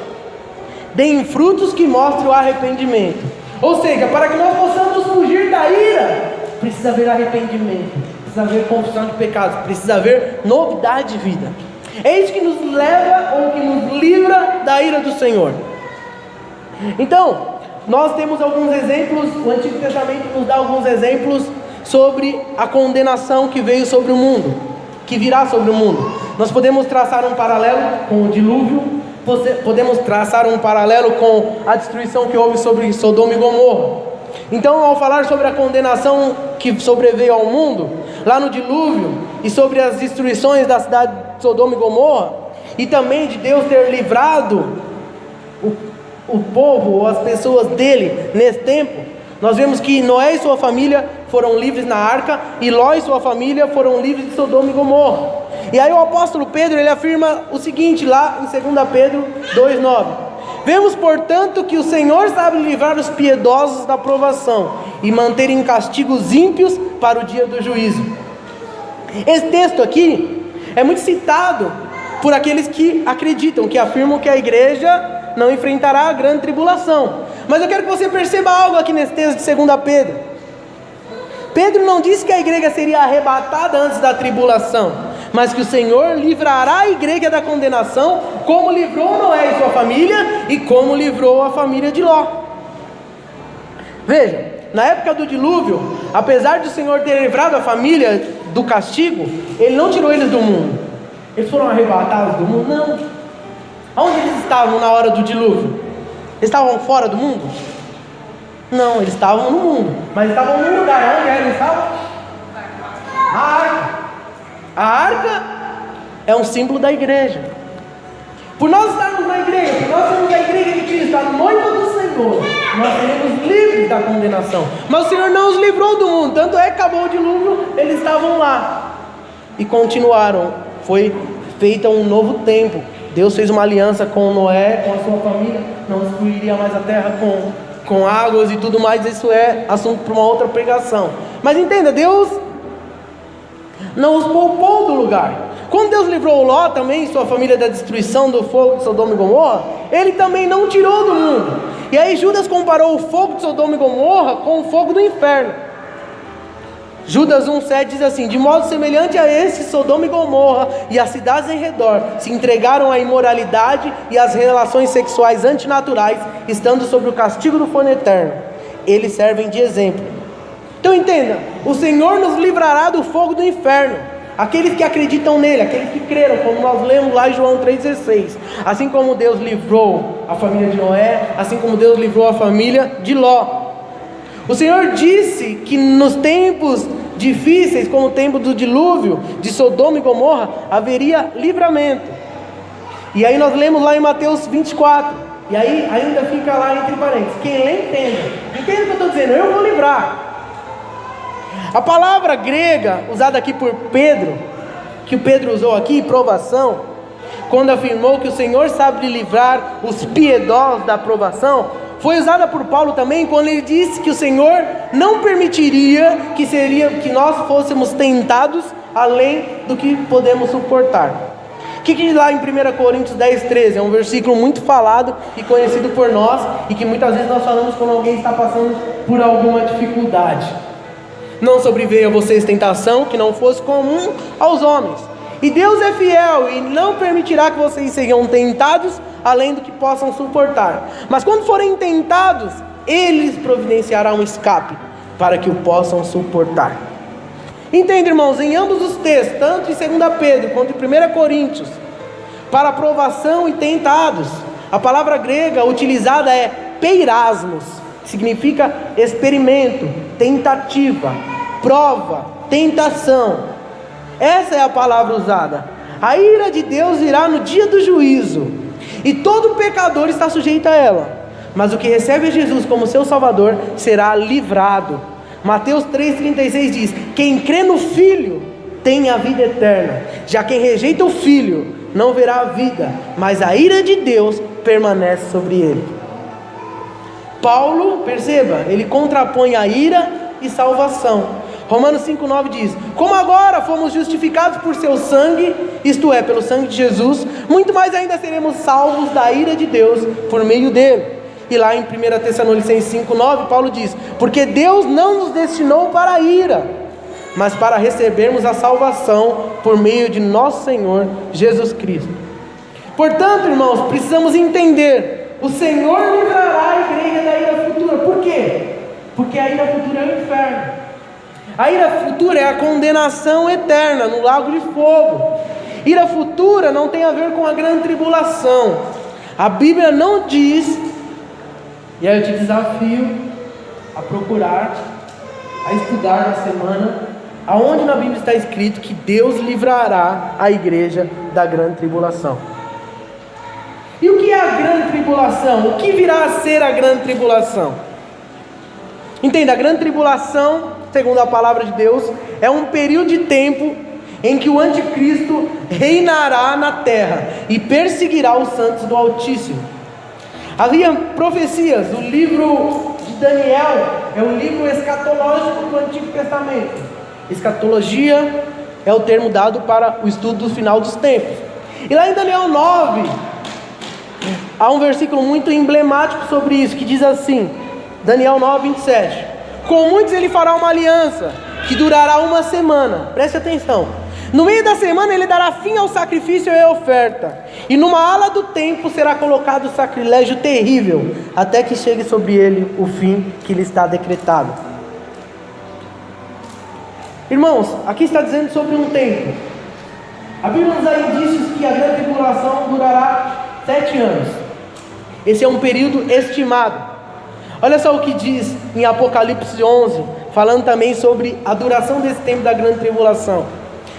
Deem frutos que mostrem o arrependimento. Ou seja, para que nós possamos fugir da ira, precisa haver arrependimento, precisa haver confissão de pecados, precisa haver novidade de vida. É isso que nos leva ou que nos livra da ira do Senhor. Então, nós temos alguns exemplos, o Antigo Testamento nos dá alguns exemplos sobre a condenação que veio sobre o mundo, que virá sobre o mundo. Nós podemos traçar um paralelo com o dilúvio, podemos traçar um paralelo com a destruição que houve sobre Sodoma e Gomorra. Então, ao falar sobre a condenação que sobreveio ao mundo, lá no dilúvio, e sobre as destruições da cidade de Sodoma e Gomorra, e também de Deus ter livrado o povo ou as pessoas dele nesse tempo, nós vemos que Noé e sua família foram livres na arca, e Ló e sua família foram livres de Sodoma e Gomorra. E aí o apóstolo Pedro, ele afirma o seguinte lá em 2 Pedro 2:9: vemos portanto que o Senhor sabe livrar os piedosos da provação e manter em castigo os ímpios para o dia do juízo. Esse texto aqui é muito citado por aqueles que acreditam, que afirmam que a igreja não enfrentará a grande tribulação. Mas eu quero que você perceba algo aqui nesse texto de 2 Pedro. Pedro não disse que a igreja seria arrebatada antes da tribulação, mas que o Senhor livrará a igreja da condenação, como livrou Noé e sua família, e como livrou a família de Ló. Veja, na época do dilúvio, apesar de o Senhor ter livrado a família do castigo, Ele não tirou eles do mundo. Eles foram arrebatados do mundo? Não. Aonde eles estavam na hora do dilúvio? Eles estavam fora do mundo? Não, eles estavam no mundo, mas estavam num lugar. Onde eles estavam? A arca. A arca é um símbolo da igreja. Por nós estarmos na igreja, por nós sermos a igreja de Cristo, a noiva do Senhor, nós seremos livres da condenação. Mas o Senhor não os livrou do mundo, tanto é que acabou o dilúvio, eles estavam lá e continuaram. Foi feita um novo tempo. Deus fez uma aliança com Noé, com a sua família, não destruiria mais a terra com águas e tudo mais. Isso é assunto para uma outra pregação. Mas entenda, Deus não os poupou do lugar. Quando Deus livrou Ló também e sua família da destruição do fogo de Sodoma e Gomorra, Ele também não tirou do mundo. E aí Judas comparou o fogo de Sodoma e Gomorra com o fogo do inferno. Judas 1,7 diz assim: de modo semelhante a esse, Sodoma e Gomorra e as cidades em redor se entregaram à imoralidade e às relações sexuais antinaturais, estando sob o castigo do forno eterno. Eles servem de exemplo. Então entenda, o Senhor nos livrará do fogo do inferno, aqueles que acreditam nele, aqueles que creram, como nós lemos lá em João 3,16. Assim como Deus livrou a família de Noé, assim como Deus livrou a família de Ló. O Senhor disse que nos tempos difíceis, como o tempo do dilúvio de Sodoma e Gomorra, haveria livramento. E aí nós lemos lá em Mateus 24, e aí ainda fica lá entre parênteses, quem lê entenda o que eu estou dizendo, eu vou livrar. A palavra grega usada aqui por Pedro, que o Pedro usou aqui, provação, quando afirmou que o Senhor sabe livrar os piedosos da provação, foi usada por Paulo também quando ele disse que o Senhor não permitiria que nós fôssemos tentados além do que podemos suportar. O que diz lá em 1 Coríntios 10,13? É um versículo muito falado e conhecido por nós, e que muitas vezes nós falamos quando alguém está passando por alguma dificuldade. Não sobreveio a vocês tentação que não fosse comum aos homens, e Deus é fiel e não permitirá que vocês sejam tentados além do que possam suportar. Mas quando forem tentados, Ele providenciará um escape para que o possam suportar. Entende, irmãos, em ambos os textos, tanto em 2 Pedro quanto em 1 Coríntios, para provação e tentados, a palavra grega utilizada é peirasmos, significa experimento, tentativa, prova, tentação. Essa é a palavra usada. A ira de Deus virá no dia do juízo, e todo pecador está sujeito a ela. Mas o que recebe Jesus como seu Salvador será livrado. Mateus 3,36 diz: quem crê no Filho tem a vida eterna. Já quem rejeita o Filho não verá a vida, mas a ira de Deus permanece sobre ele. Paulo, perceba, ele contrapõe a ira e salvação. Romanos 5,9 diz: como agora fomos justificados por seu sangue, isto é, pelo sangue de Jesus, muito mais ainda seremos salvos da ira de Deus por meio dele. E lá em 1 Tessalonicenses 5,9, Paulo diz: porque Deus não nos destinou para a ira, mas para recebermos a salvação por meio de nosso Senhor Jesus Cristo. Portanto, irmãos, precisamos entender: o Senhor livrará a igreja da ira futura. Por quê? Porque a ira futura é o inferno. A ira futura é a condenação eterna no lago de fogo. Ira futura não tem a ver com a grande tribulação. A Bíblia não diz, e aí eu te desafio a procurar, a estudar na semana, aonde na Bíblia está escrito que Deus livrará a igreja da grande tribulação. E o que é a grande tribulação? O que virá a ser a grande tribulação? Entenda, a grande tribulação, segundo a palavra de Deus, é um período de tempo em que o anticristo reinará na terra e perseguirá os santos do Altíssimo. Havia profecias. O livro de Daniel é um livro escatológico do Antigo Testamento. Escatologia é o termo dado para o estudo do final dos tempos. E lá em Daniel 9, há um versículo muito emblemático sobre isso, que diz assim, Daniel 9, 27: com muitos ele fará uma aliança, que durará uma semana. Preste atenção. No meio da semana ele dará fim ao sacrifício e à oferta, e numa ala do tempo será colocado o sacrilégio terrível, até que chegue sobre ele o fim que lhe está decretado. Irmãos, aqui está dizendo sobre um tempo. A Bíblia nos dá indícios que a grande tribulação durará 7 anos. Esse é um período estimado. Olha só o que diz em Apocalipse 11, falando também sobre a duração desse tempo da grande tribulação.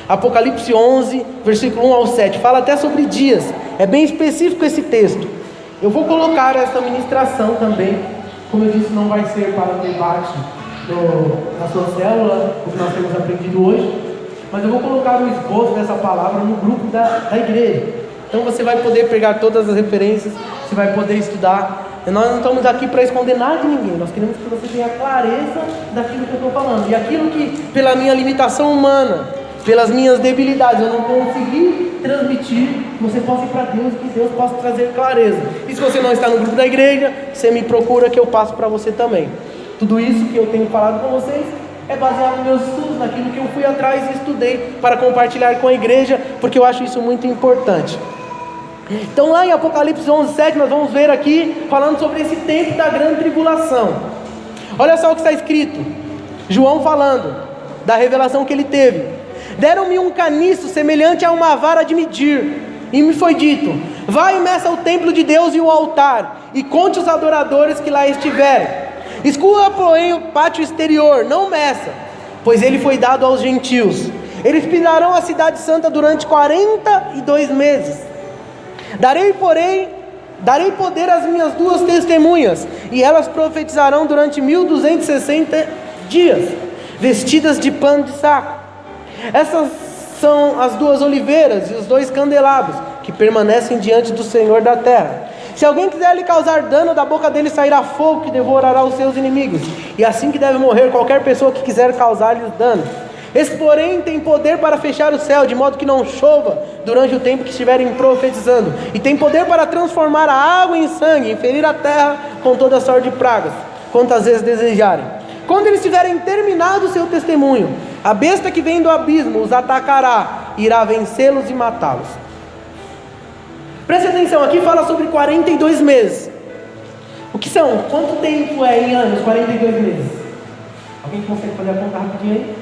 Apocalipse 11, versículo 1 ao 7, fala até sobre dias. É bem específico esse texto. Eu vou colocar essa ministração também. Como eu disse, não vai ser para debate na sua célula, o que nós temos aprendido hoje, mas eu vou colocar o esboço dessa palavra no grupo da igreja. Então você vai poder pegar todas as referências, você vai poder estudar. E nós não estamos aqui para esconder nada de ninguém, nós queremos que você tenha clareza daquilo que eu estou falando. E aquilo que, pela minha limitação humana, pelas minhas debilidades, eu não consegui transmitir, você possa ir para Deus, que Deus possa trazer clareza. E se você não está no grupo da igreja, você me procura que eu passo para você também. Tudo isso que eu tenho falado com vocês é baseado nos meus estudos, naquilo que eu fui atrás e estudei para compartilhar com a igreja, porque eu acho isso muito importante. Então lá em Apocalipse 11, 7, nós vamos ver aqui, falando sobre esse tempo da grande tribulação. Olha só o que está escrito, João falando da revelação que ele teve: deram-me um caniço semelhante a uma vara de medir, e me foi dito: vai e meça o templo de Deus e o altar, e conte os adoradores que lá estiverem. Escua, porém, o pátio exterior, não meça, pois ele foi dado aos gentios. Eles pisarão a cidade santa durante 42 meses. Darei poder às minhas 2 testemunhas, e elas profetizarão durante 1260 dias, vestidas de pano de saco. Essas são as 2 oliveiras e os 2 candelabros, que permanecem diante do Senhor da terra. Se alguém quiser lhe causar dano, da boca dele sairá fogo que devorará os seus inimigos, e assim que deve morrer qualquer pessoa que quiser causar-lhes dano. Esse, porém, tem poder para fechar o céu, de modo que não chova durante o tempo que estiverem profetizando, e tem poder para transformar a água em sangue, e ferir a terra com toda sorte de pragas, quantas vezes desejarem. Quando eles tiverem terminado o seu testemunho, a besta que vem do abismo os atacará, irá vencê-los e matá-los. Preste atenção, aqui fala sobre 42 meses. O que são? Quanto tempo é em anos 42 meses? Alguém consegue fazer a conta rapidinho aí?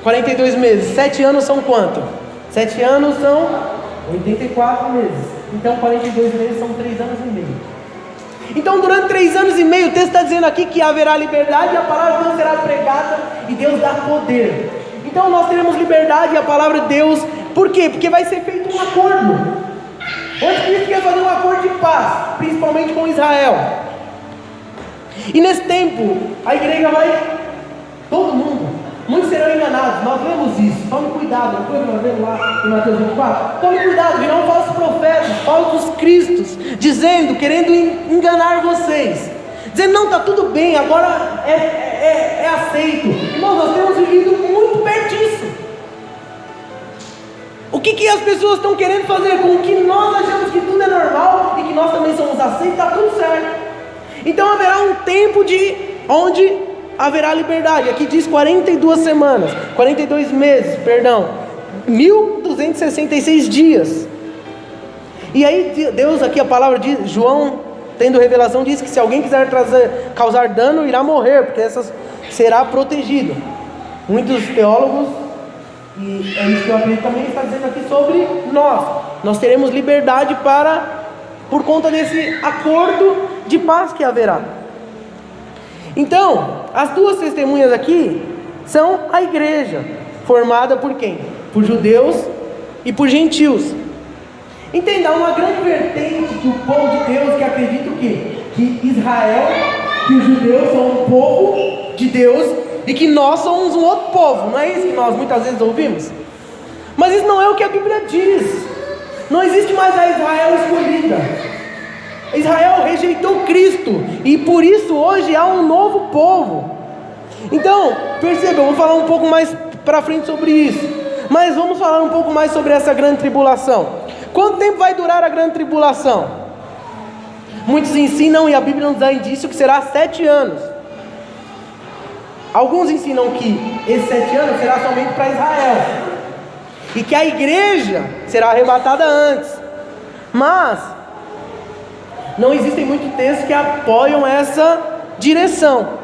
42 meses, 7 anos são quanto? 7 anos são 84 meses. Então 42 meses são 3 anos e meio. Então durante 3 anos e meio, o texto está dizendo aqui que haverá liberdade e a palavra de Deus será pregada e Deus dá poder. Então nós teremos liberdade e a palavra de Deus, por quê? Porque vai ser feito um acordo. O anticristo quer fazer um acordo de paz, principalmente com Israel. E nesse tempo, a igreja vai, todo mundo, muitos serão enganados, nós lemos isso, tome cuidado, não foi que nós lemos lá em Mateus 24? Tome cuidado, virão falsos profetas, falsos cristos, dizendo, querendo enganar vocês, dizendo, não, está tudo bem, agora é aceito. Irmãos, nós temos vivido muito perto disso. O que as pessoas estão querendo fazer com que nós achamos que tudo é normal e que nós também somos aceitos, está tudo certo. Então haverá um tempo onde haverá liberdade. Aqui diz 42 semanas, 42 meses, perdão, 1266 dias. E aí Deus, aqui a palavra de João, tendo revelação, diz que se alguém quiser causar dano, irá morrer, porque será protegido. Muitos teólogos, e é isso que eu acredito também, está dizendo aqui sobre nós teremos liberdade por conta desse acordo de paz que haverá. Então, as duas testemunhas aqui são a igreja, formada por quem? Por judeus e por gentios. Entenda, há uma grande vertente que o povo de Deus que acredita o quê? Que Israel, que os judeus são um povo de Deus e que nós somos um outro povo. Não é isso que nós muitas vezes ouvimos? Mas isso não é o que a Bíblia diz. Não existe mais a Israel escolhida. Israel rejeitou Cristo e por isso hoje há um novo povo. Então, perceba, eu vou falar um pouco mais para frente sobre isso, mas vamos falar um pouco mais sobre essa grande tribulação. Quanto tempo vai durar a grande tribulação? Muitos ensinam, e a Bíblia nos dá indício, que será 7 anos. Alguns ensinam que esses 7 anos será somente para Israel e que a igreja será arrebatada antes. Mas não existem muitos textos que apoiam essa direção.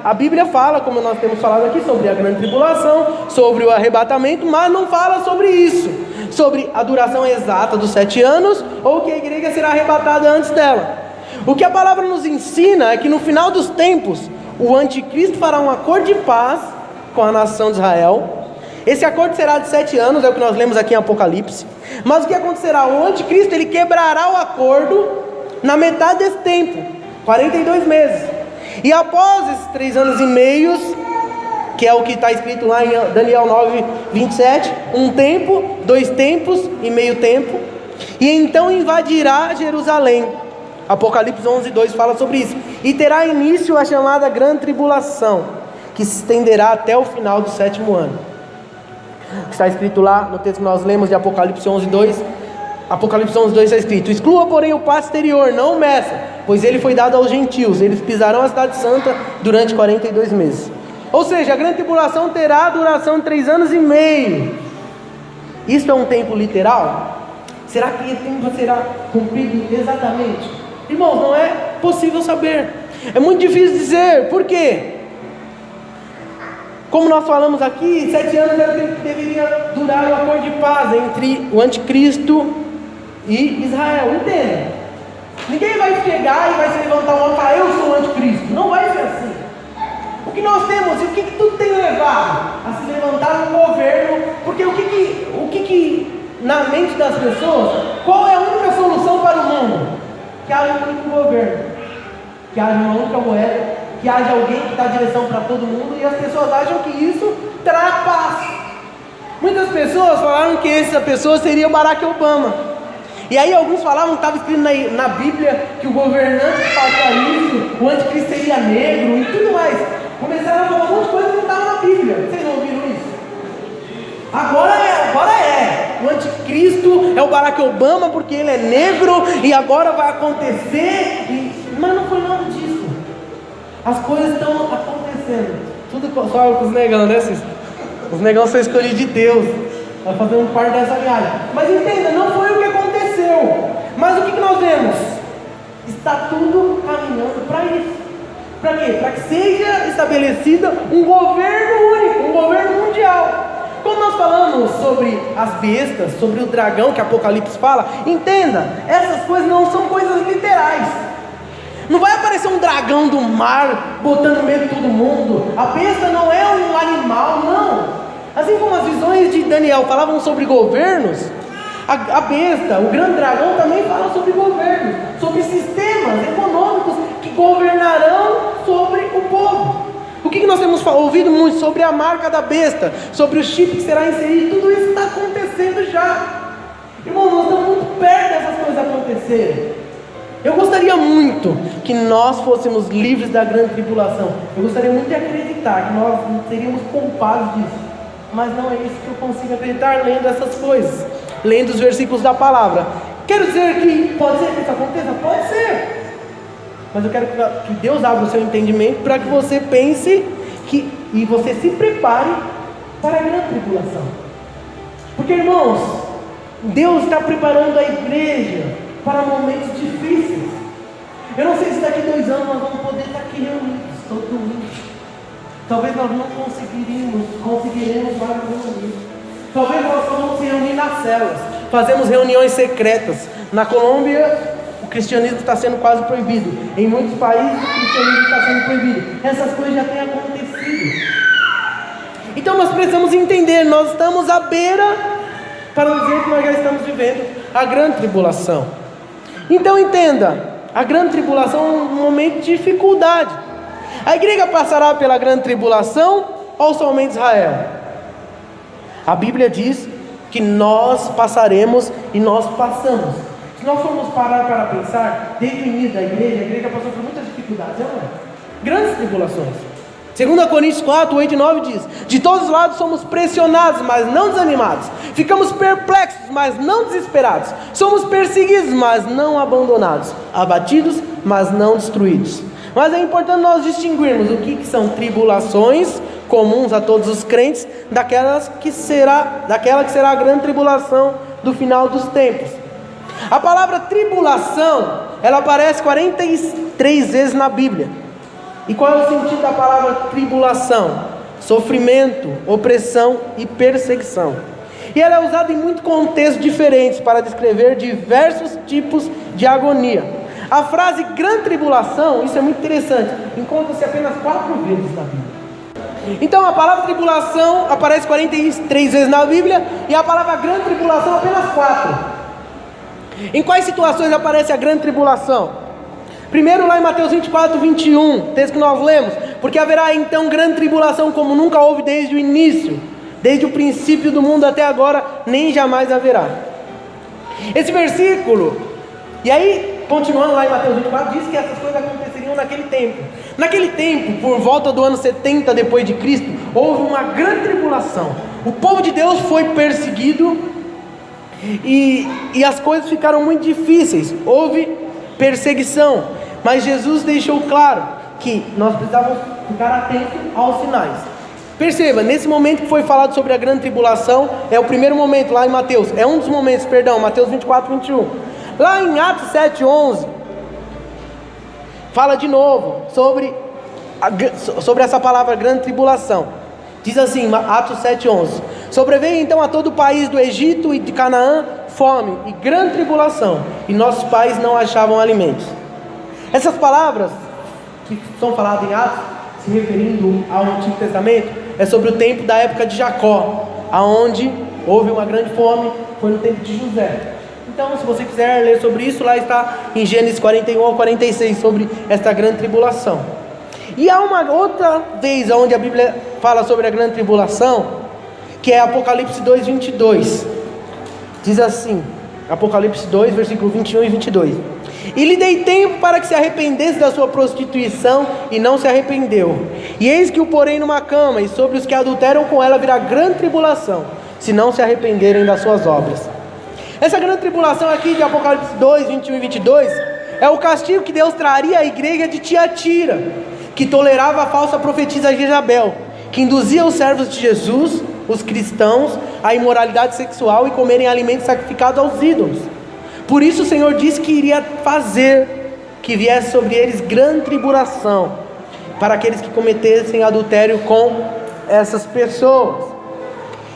A Bíblia fala, como nós temos falado aqui, sobre a grande tribulação, sobre o arrebatamento, mas não fala sobre isso, sobre a duração exata dos 7 anos, ou que a igreja será arrebatada antes dela. O que a palavra nos ensina é que no final dos tempos, o anticristo fará um acordo de paz com a nação de Israel. Esse acordo será de 7 anos, é o que nós lemos aqui em Apocalipse. Mas o que acontecerá? O anticristo, ele quebrará o acordo na metade desse tempo, 42 meses. E após esses 3 anos e meio, que é o que está escrito lá em Daniel 9, 27, um tempo, 2 tempos e meio tempo, e então invadirá Jerusalém. Apocalipse 11, 2 fala sobre isso. E terá início a chamada grande tribulação, que se estenderá até o final do 7º ano. Está escrito lá no texto que nós lemos de Apocalipse 11, 2. Apocalipse 11, 2 está escrito: exclua porém o passo exterior, não o meça, pois ele foi dado aos gentios, eles pisarão a cidade santa durante 42 meses. Ou seja, a grande tribulação terá a duração de 3 anos e meio. Isso é um tempo literal? Será que esse tempo será cumprido exatamente? Irmãos, não é possível saber, é muito difícil dizer. Por quê? Como nós falamos aqui, 7 anos era o tempo que deveria durar o acordo de paz entre o anticristo e Israel. Entenda, ninguém vai chegar e vai se levantar uma e falar: eu sou o anticristo. Não vai ser assim. O que nós temos e o que tudo tem levado a se levantar um governo? Porque o que na mente das pessoas, qual é a única solução para o mundo? Que haja um único governo, que haja uma única moeda, que haja alguém que dá direção para todo mundo, e as pessoas acham que isso trará paz. Muitas pessoas falaram que essa pessoa seria o Barack Obama, e aí alguns falavam que estava escrito na Bíblia que o governante que fazia isso, o anticristo seria negro e tudo mais. Começaram a falar um monte de coisa que não estava na Bíblia. Vocês não ouviram isso? Agora é. O anticristo é o Barack Obama porque ele é negro e agora vai acontecer. Mas não foi nada disso. As coisas estão acontecendo. Tudo só com os negão, né? Os negão são escolhidos de Deus. Vai fazer um par dessa viagem. Mas entenda, não foi o que aconteceu. Mas o que nós vemos? Está tudo caminhando para isso. Para quê? Para que seja estabelecida um governo único, um governo mundial. Quando nós falamos sobre as bestas, sobre o dragão que Apocalipse fala, entenda, essas coisas não são coisas literais. Não vai aparecer um dragão do mar botando medo de todo mundo. A besta não é um animal, não. Assim como as visões de Daniel falavam sobre governos, a besta, o grande dragão, também fala sobre governos, sobre sistemas econômicos que governarão sobre o povo. O que nós temos ouvido muito sobre a marca da besta, sobre o chip que será inserido, tudo isso está acontecendo já. Irmão, nós estamos muito perto dessas coisas acontecerem. Eu gostaria muito que nós fôssemos livres da grande tribulação. Eu gostaria muito de acreditar que nós seríamos poupados disso. Mas não é isso que eu consigo acreditar lendo essas coisas, lendo os versículos da palavra. Quero dizer que pode ser que isso aconteça? Pode ser. Mas eu quero que Deus abra o seu entendimento para que você pense e você se prepare para a grande tribulação. Porque, irmãos, Deus está preparando a igreja para momentos difíceis. Eu não sei se daqui a 2 anos nós vamos poder estar aqui reunidos todo domingo. Talvez nós não conseguiremos mais reunir. Talvez nós só vamos se reunir nas células. Fazemos reuniões secretas. Na Colômbia, o cristianismo está sendo quase proibido. Em muitos países, o cristianismo está sendo proibido. Essas coisas já têm acontecido. Então nós precisamos entender, nós estamos à beira, para não dizer que nós já estamos vivendo a grande tribulação. Então entenda, a grande tribulação é um momento de dificuldade. A igreja passará pela grande tribulação ou somente Israel? A Bíblia diz que nós passaremos e nós passamos. Se nós formos parar para pensar, desde o início da igreja passou por muitas dificuldades, não é? Grandes tribulações. 2 Coríntios 4, 8 e 9 diz: de todos os lados somos pressionados, mas não desanimados. Ficamos perplexos, mas não desesperados. Somos perseguidos, mas não abandonados. Abatidos, mas não destruídos. Mas é importante nós distinguirmos o que são tribulações comuns a todos os crentes, daquela que será a grande tribulação do final dos tempos. A palavra tribulação, ela aparece 43 vezes na Bíblia. E qual é o sentido da palavra tribulação? Sofrimento, opressão e perseguição. E ela é usada em muitos contextos diferentes para descrever diversos tipos de agonia. A frase grande tribulação, isso é muito interessante, encontra-se apenas 4 vezes na Bíblia. Então a palavra tribulação aparece 43 vezes na Bíblia e a palavra grande tribulação apenas 4. Em quais situações aparece a grande tribulação? Primeiro lá em Mateus 24, 21, texto que nós lemos: porque haverá então grande tribulação como nunca houve desde o início, desde o princípio do mundo até agora, nem jamais haverá. Esse versículo, e aí continuando lá em Mateus 24, diz que essas coisas aconteceriam naquele tempo. Naquele tempo, por volta do ano 70 depois de Cristo, houve uma grande tribulação. O povo de Deus foi perseguido e as coisas ficaram muito difíceis. Houve perseguição, mas Jesus deixou claro que nós precisávamos ficar atentos aos sinais. Perceba, nesse momento que foi falado sobre a grande tribulação, é o primeiro momento lá em Mateus, é um dos momentos, Mateus 24, 21. Lá em Atos 7, 11, fala de novo sobre essa palavra grande tribulação. Diz assim, Atos 7, 11: sobreveio então a todo o país do Egito e de Canaã fome e grande tribulação, e nossos pais não achavam alimentos. Essas palavras que são faladas em Atos, se referindo ao Antigo Testamento, é sobre o tempo da época de Jacó, aonde houve uma grande fome, foi no tempo de José. Então, se você quiser ler sobre isso, lá está em Gênesis 41 ao 46, sobre esta grande tribulação. E há uma outra vez onde a Bíblia fala sobre a grande tribulação, que é Apocalipse 2, 22. Diz assim, Apocalipse 2, versículo 21 e 22: e lhe dei tempo para que se arrependesse da sua prostituição, e não se arrependeu. E eis que o porei numa cama, e sobre os que adulteram com ela virá grande tribulação, se não se arrependerem das suas obras. Essa grande tribulação aqui de Apocalipse 2, 21 e 22, é o castigo que Deus traria à igreja de Tiatira, que tolerava a falsa profetisa Jezabel, que induzia os servos de Jesus, os cristãos, à imoralidade sexual e comerem alimentos sacrificados aos ídolos. Por isso o Senhor disse que iria fazer que viesse sobre eles grande tribulação, para aqueles que cometessem adultério com essas pessoas.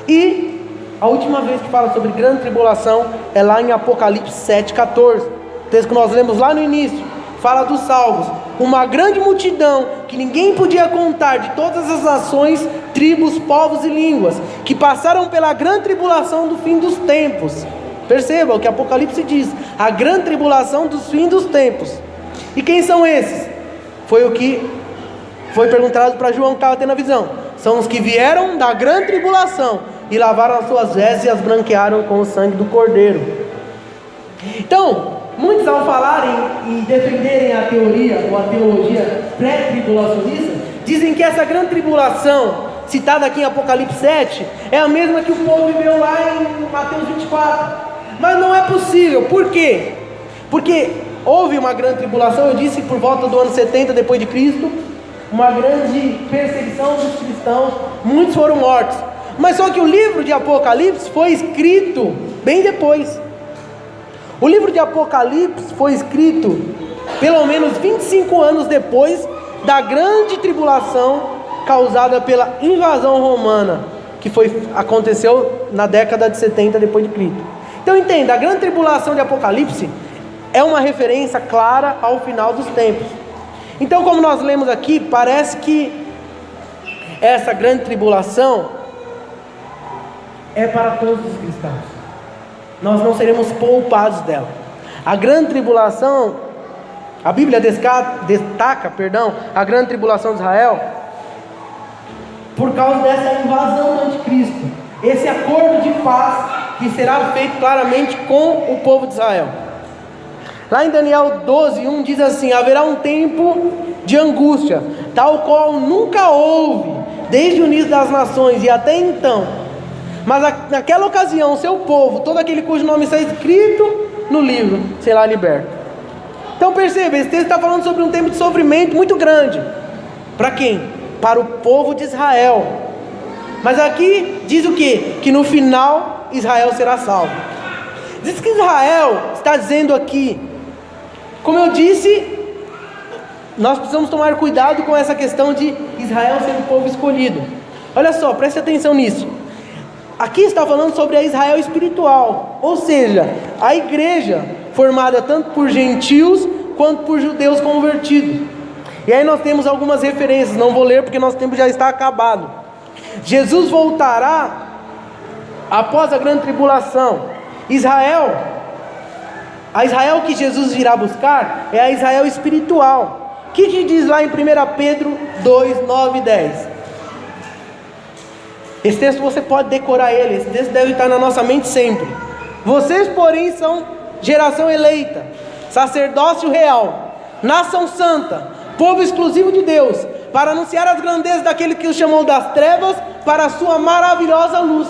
E a última vez que fala sobre grande tribulação é lá em Apocalipse 7,14, texto que nós lemos lá no início. Fala dos salvos, uma grande multidão que ninguém podia contar, de todas as nações, tribos, povos e línguas, que passaram pela grande tribulação do fim dos tempos. Perceba o que Apocalipse diz, a grande tribulação dos fins dos tempos. E quem são esses? Foi o que foi perguntado para João, que estava tendo a visão. São os que vieram da grande tribulação e lavaram as suas vestes e as branquearam com o sangue do Cordeiro. Então, muitos, ao falarem e defenderem a teoria ou a teologia pré-tribulacionista, dizem que essa grande tribulação, citada aqui em Apocalipse 7, é a mesma que o povo viveu lá em Mateus 24. Mas não é possível. Por quê? Porque houve uma grande tribulação, eu disse, por volta do ano 70 depois de Cristo, uma grande perseguição dos cristãos, muitos foram mortos. Mas só que o livro de Apocalipse foi escrito bem depois. O livro de Apocalipse foi escrito pelo menos 25 anos depois da grande tribulação causada pela invasão romana, que aconteceu na década de 70 depois de Cristo. Então entenda, a grande tribulação de Apocalipse é uma referência clara ao final dos tempos. Então, como nós lemos aqui, parece que essa grande tribulação é para todos os cristãos. Nós não seremos poupados dela. A grande tribulação, a Bíblia destaca a grande tribulação de Israel por causa dessa invasão do anticristo, esse acordo de paz que será feito claramente com o povo de Israel. Lá em Daniel 12:1 diz assim: haverá um tempo de angústia, tal qual nunca houve desde o início das nações e até então. Mas naquela ocasião, seu povo, todo aquele cujo nome está escrito no livro, será liberto. Então perceba, esse texto está falando sobre um tempo de sofrimento muito grande. Para quem? Para o povo de Israel. Mas aqui diz o quê? Que no final Israel será salvo. Diz que Israel está dizendo aqui, como eu disse, nós precisamos tomar cuidado com essa questão de Israel ser o povo escolhido. Olha só, preste atenção nisso. Aqui está falando sobre a Israel espiritual, ou seja, a igreja formada tanto por gentios quanto por judeus convertidos. E aí nós temos algumas referências, não vou ler porque nosso tempo já está acabado. Jesus voltará após a grande tribulação. A Israel que Jesus irá buscar é a Israel espiritual. O que diz lá em 1 Pedro 2, 9 e 10? Esse texto você pode decorar ele, esse texto deve estar na nossa mente sempre. Vocês, porém, são geração eleita, sacerdócio real, nação santa, povo exclusivo de Deus, para anunciar as grandezas daquele que os chamou das trevas para a sua maravilhosa luz.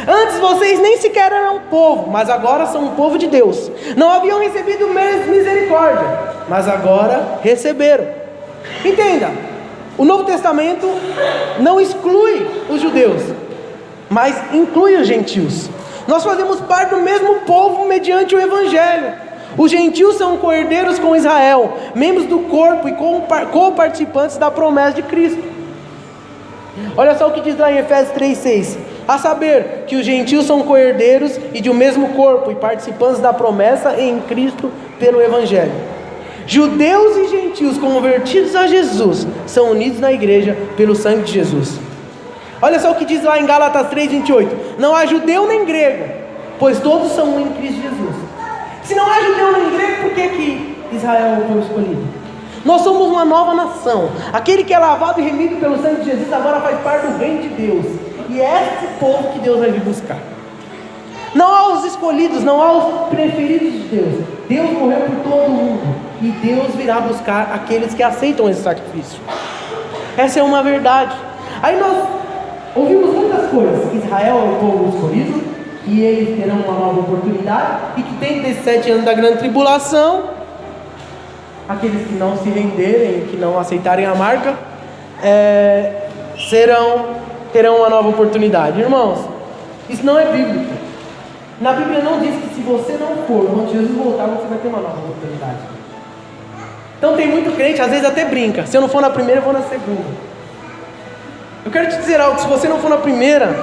Antes vocês nem sequer eram povo, mas agora são um povo de Deus. Não haviam recebido misericórdia, mas agora receberam. Entenda, o Novo Testamento não exclui os judeus, mas inclui os gentios. Nós fazemos parte do mesmo povo mediante o Evangelho. Os gentios são co-herdeiros com Israel, membros do corpo e co-participantes da promessa de Cristo. Olha só o que diz lá em Efésios 3,6: a saber, que os gentios são co-herdeiros e de um mesmo corpo e participantes da promessa em Cristo pelo Evangelho. Judeus e gentios convertidos a Jesus são unidos na igreja pelo sangue de Jesus. Olha só o que diz lá em Gálatas 3,28: não há judeu nem grego, pois todos são um em Cristo Jesus. Se não há judeu nem grego, por que Israel é o povo escolhido? Nós somos uma nova nação. Aquele que é lavado e remido pelo sangue de Jesus agora faz parte do reino de Deus. E é esse povo que Deus vai vir buscar. Não há os escolhidos, não há os preferidos de Deus. Deus morreu por todo mundo, e Deus virá buscar aqueles que aceitam esse sacrifício. Essa é uma verdade. Aí nós ouvimos muitas coisas: que Israel é o povo escolhido, que eles terão uma nova oportunidade, e que dentro desses 7 anos da grande tribulação, aqueles que não se renderem, que não aceitarem a marca, terão uma nova oportunidade. Irmãos, isso não é bíblico. Na Bíblia não diz que se você não for, quando Jesus voltar, você vai ter uma nova oportunidade. Então tem muito crente, às vezes até brinca: se eu não for na primeira, eu vou na segunda. Eu quero te dizer algo: se você não for na primeira,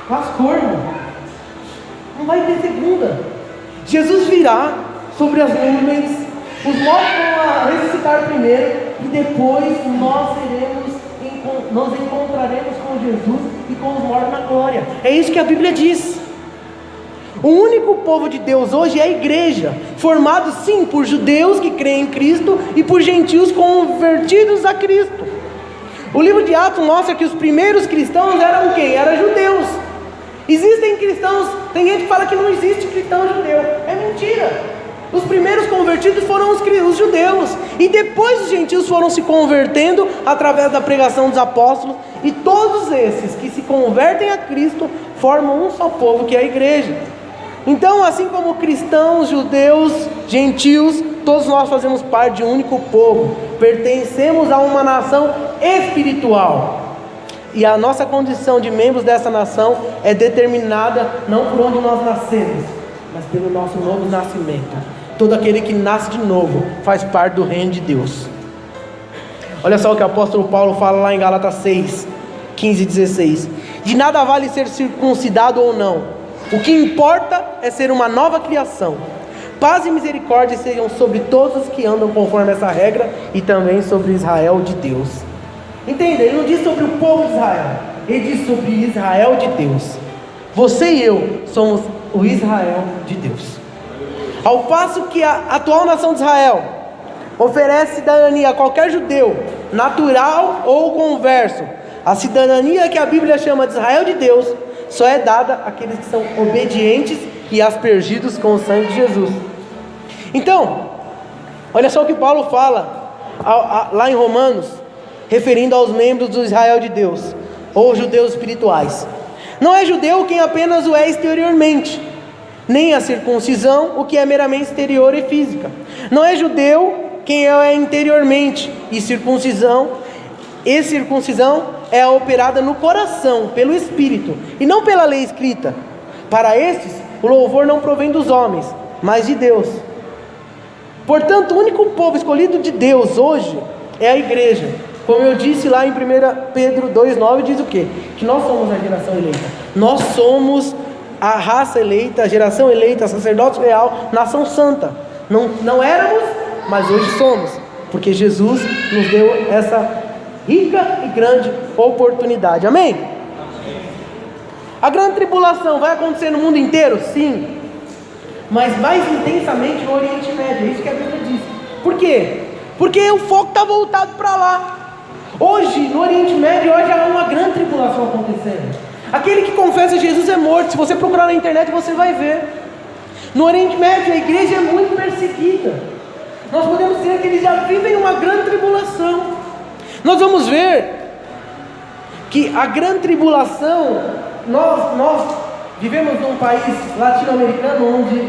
Lascou, irmão. Não vai ter segunda. Jesus virá sobre as nuvens, os mortos vão ressuscitar primeiro, e depois nós encontraremos com Jesus e com os mortos na glória. É isso que a Bíblia diz. O único povo de Deus hoje é a igreja, formado sim por judeus que creem em Cristo e por gentios convertidos a Cristo. O livro de Atos mostra que os primeiros cristãos eram quem? Eram judeus. Existem cristãos, tem gente que fala que não existe cristão judeu. É mentira. Os primeiros convertidos foram os judeus, e depois os gentios foram se convertendo através da pregação dos apóstolos, e todos esses que se convertem a Cristo formam um só povo, que é a igreja. Então, assim como cristãos, judeus, gentios, todos nós fazemos parte de um único povo, pertencemos a uma nação espiritual, e a nossa condição de membros dessa nação é determinada não por onde nós nascemos, mas pelo nosso novo nascimento. Todo aquele que nasce de novo faz parte do reino de Deus. Olha só o que o apóstolo Paulo fala lá em Gálatas 6, 15 e 16: de nada vale ser circuncidado ou não, o que importa é ser uma nova criação. Paz e misericórdia sejam sobre todos os que andam conforme essa regra, e também sobre Israel de Deus. Entenda, ele não diz sobre o povo de Israel, ele diz sobre Israel de Deus. Você e eu somos o Israel de Deus. Ao passo que a atual nação de Israel oferece cidadania a qualquer judeu, natural ou converso, a cidadania que a Bíblia chama de Israel de Deus só é dada àqueles que são obedientes e aspergidos com o sangue de Jesus. Então, olha só o que Paulo fala lá em Romanos, referindo aos membros do Israel de Deus, ou judeus espirituais: não é judeu quem apenas o é exteriormente, nem a circuncisão o que é meramente exterior e física. Não é judeu quem é interiormente, e circuncisão é operada no coração, pelo Espírito, e não pela lei escrita. Para estes, o louvor não provém dos homens, mas de Deus. Portanto, o único povo escolhido de Deus hoje é a igreja. Como eu disse lá em 1 Pedro 2,9, diz o quê? Que nós somos a geração eleita. Nós somos a raça eleita, a geração eleita, sacerdócio real, nação santa. Não éramos, mas hoje somos, porque Jesus nos deu essa rica e grande oportunidade. Amém? A grande tribulação vai acontecer no mundo inteiro? Sim, mas mais intensamente no Oriente Médio. É isso que a Bíblia diz. Por quê? Porque o foco está voltado para lá. Hoje, no Oriente Médio, hoje há uma grande tribulação acontecendo. Aquele que confessa Jesus é morto. Se você procurar na internet, você vai ver. No Oriente Médio, a igreja é muito perseguida. Nós podemos dizer que eles já vivem uma grande tribulação. Nós vamos ver que a grande tribulação, nós vivemos num país latino-americano onde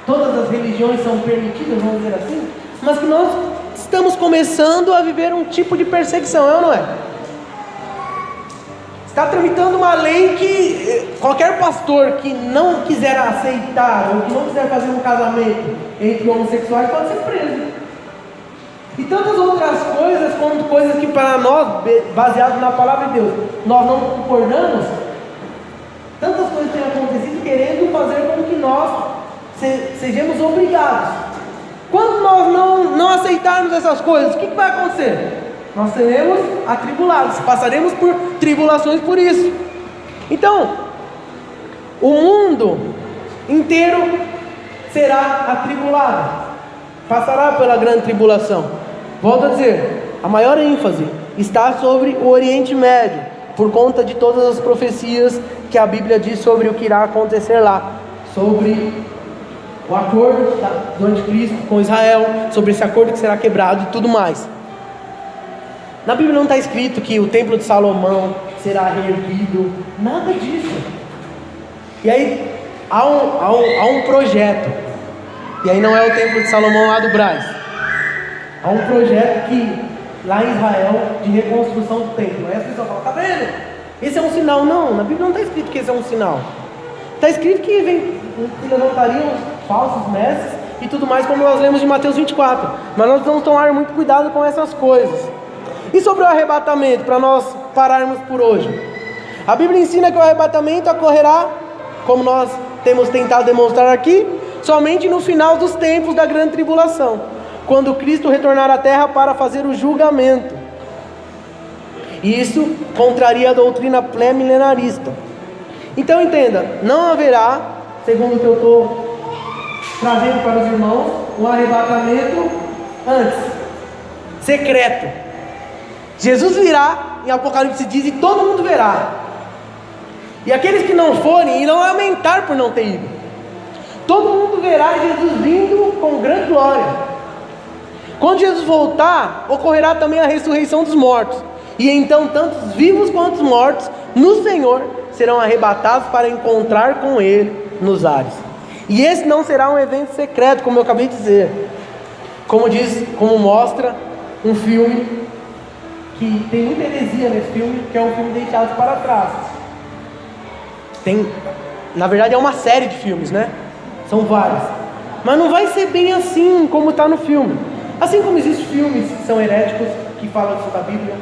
todas as religiões são permitidas, vamos dizer assim, mas que nós estamos começando a viver um tipo de perseguição, é ou não é? Está tramitando uma lei que qualquer pastor que não quiser aceitar ou que não quiser fazer um casamento entre homossexuais pode ser preso. E tantas outras coisas, como coisas que para nós, baseadas na palavra de Deus, nós não concordamos. Tantas coisas têm acontecido querendo fazer com que nós sejamos obrigados. Quando nós não aceitarmos essas coisas, o que vai acontecer? Nós seremos atribulados, passaremos por tribulações por isso. Então, o mundo inteiro será atribulado, passará pela grande tribulação. Volto a dizer, a maior ênfase está sobre o Oriente Médio, por conta de todas as profecias que a Bíblia diz sobre o que irá acontecer lá, sobre o acordo do anticristo com Israel, sobre esse acordo que será quebrado e tudo mais. Na Bíblia não está escrito que o templo de Salomão será reerguido, nada disso. E aí há um projeto, e aí não é o templo de Salomão lá do Brás, há um projeto que lá em Israel de reconstrução do templo. Aí as pessoas falam: tá vendo? Esse é um sinal. Não, na Bíblia não está escrito que esse é um sinal. Está escrito que levantariam falsos mestres e tudo mais, como nós lemos de Mateus 24. Mas nós vamos tomar muito cuidado com essas coisas. E sobre o arrebatamento, para nós pararmos por hoje, A Bíblia ensina que o arrebatamento ocorrerá, como nós temos tentado demonstrar aqui, somente no final dos tempos da grande tribulação, quando Cristo retornar à terra para fazer o julgamento. E isso contraria a doutrina pré-milenarista. Então entenda, não haverá, segundo o que eu estou trazendo para os irmãos, um arrebatamento antes, secreto. Jesus virá, em Apocalipse diz, e todo mundo verá. E aqueles que não forem irão lamentar por não ter ido. Todo mundo verá Jesus vindo com grande glória. Quando Jesus voltar, ocorrerá também a ressurreição dos mortos. E então tanto os vivos quanto os mortos no Senhor serão arrebatados para encontrar com Ele nos ares. E esse não será um evento secreto, como eu acabei de dizer. Como mostra um filme, que tem muita heresia nesse filme, que é um filme Deixados para Trás. Na verdade é uma série de filmes, né? São vários. Mas não vai ser bem assim como está no filme. Assim como existem filmes que são heréticos, que falam sobre a Bíblia,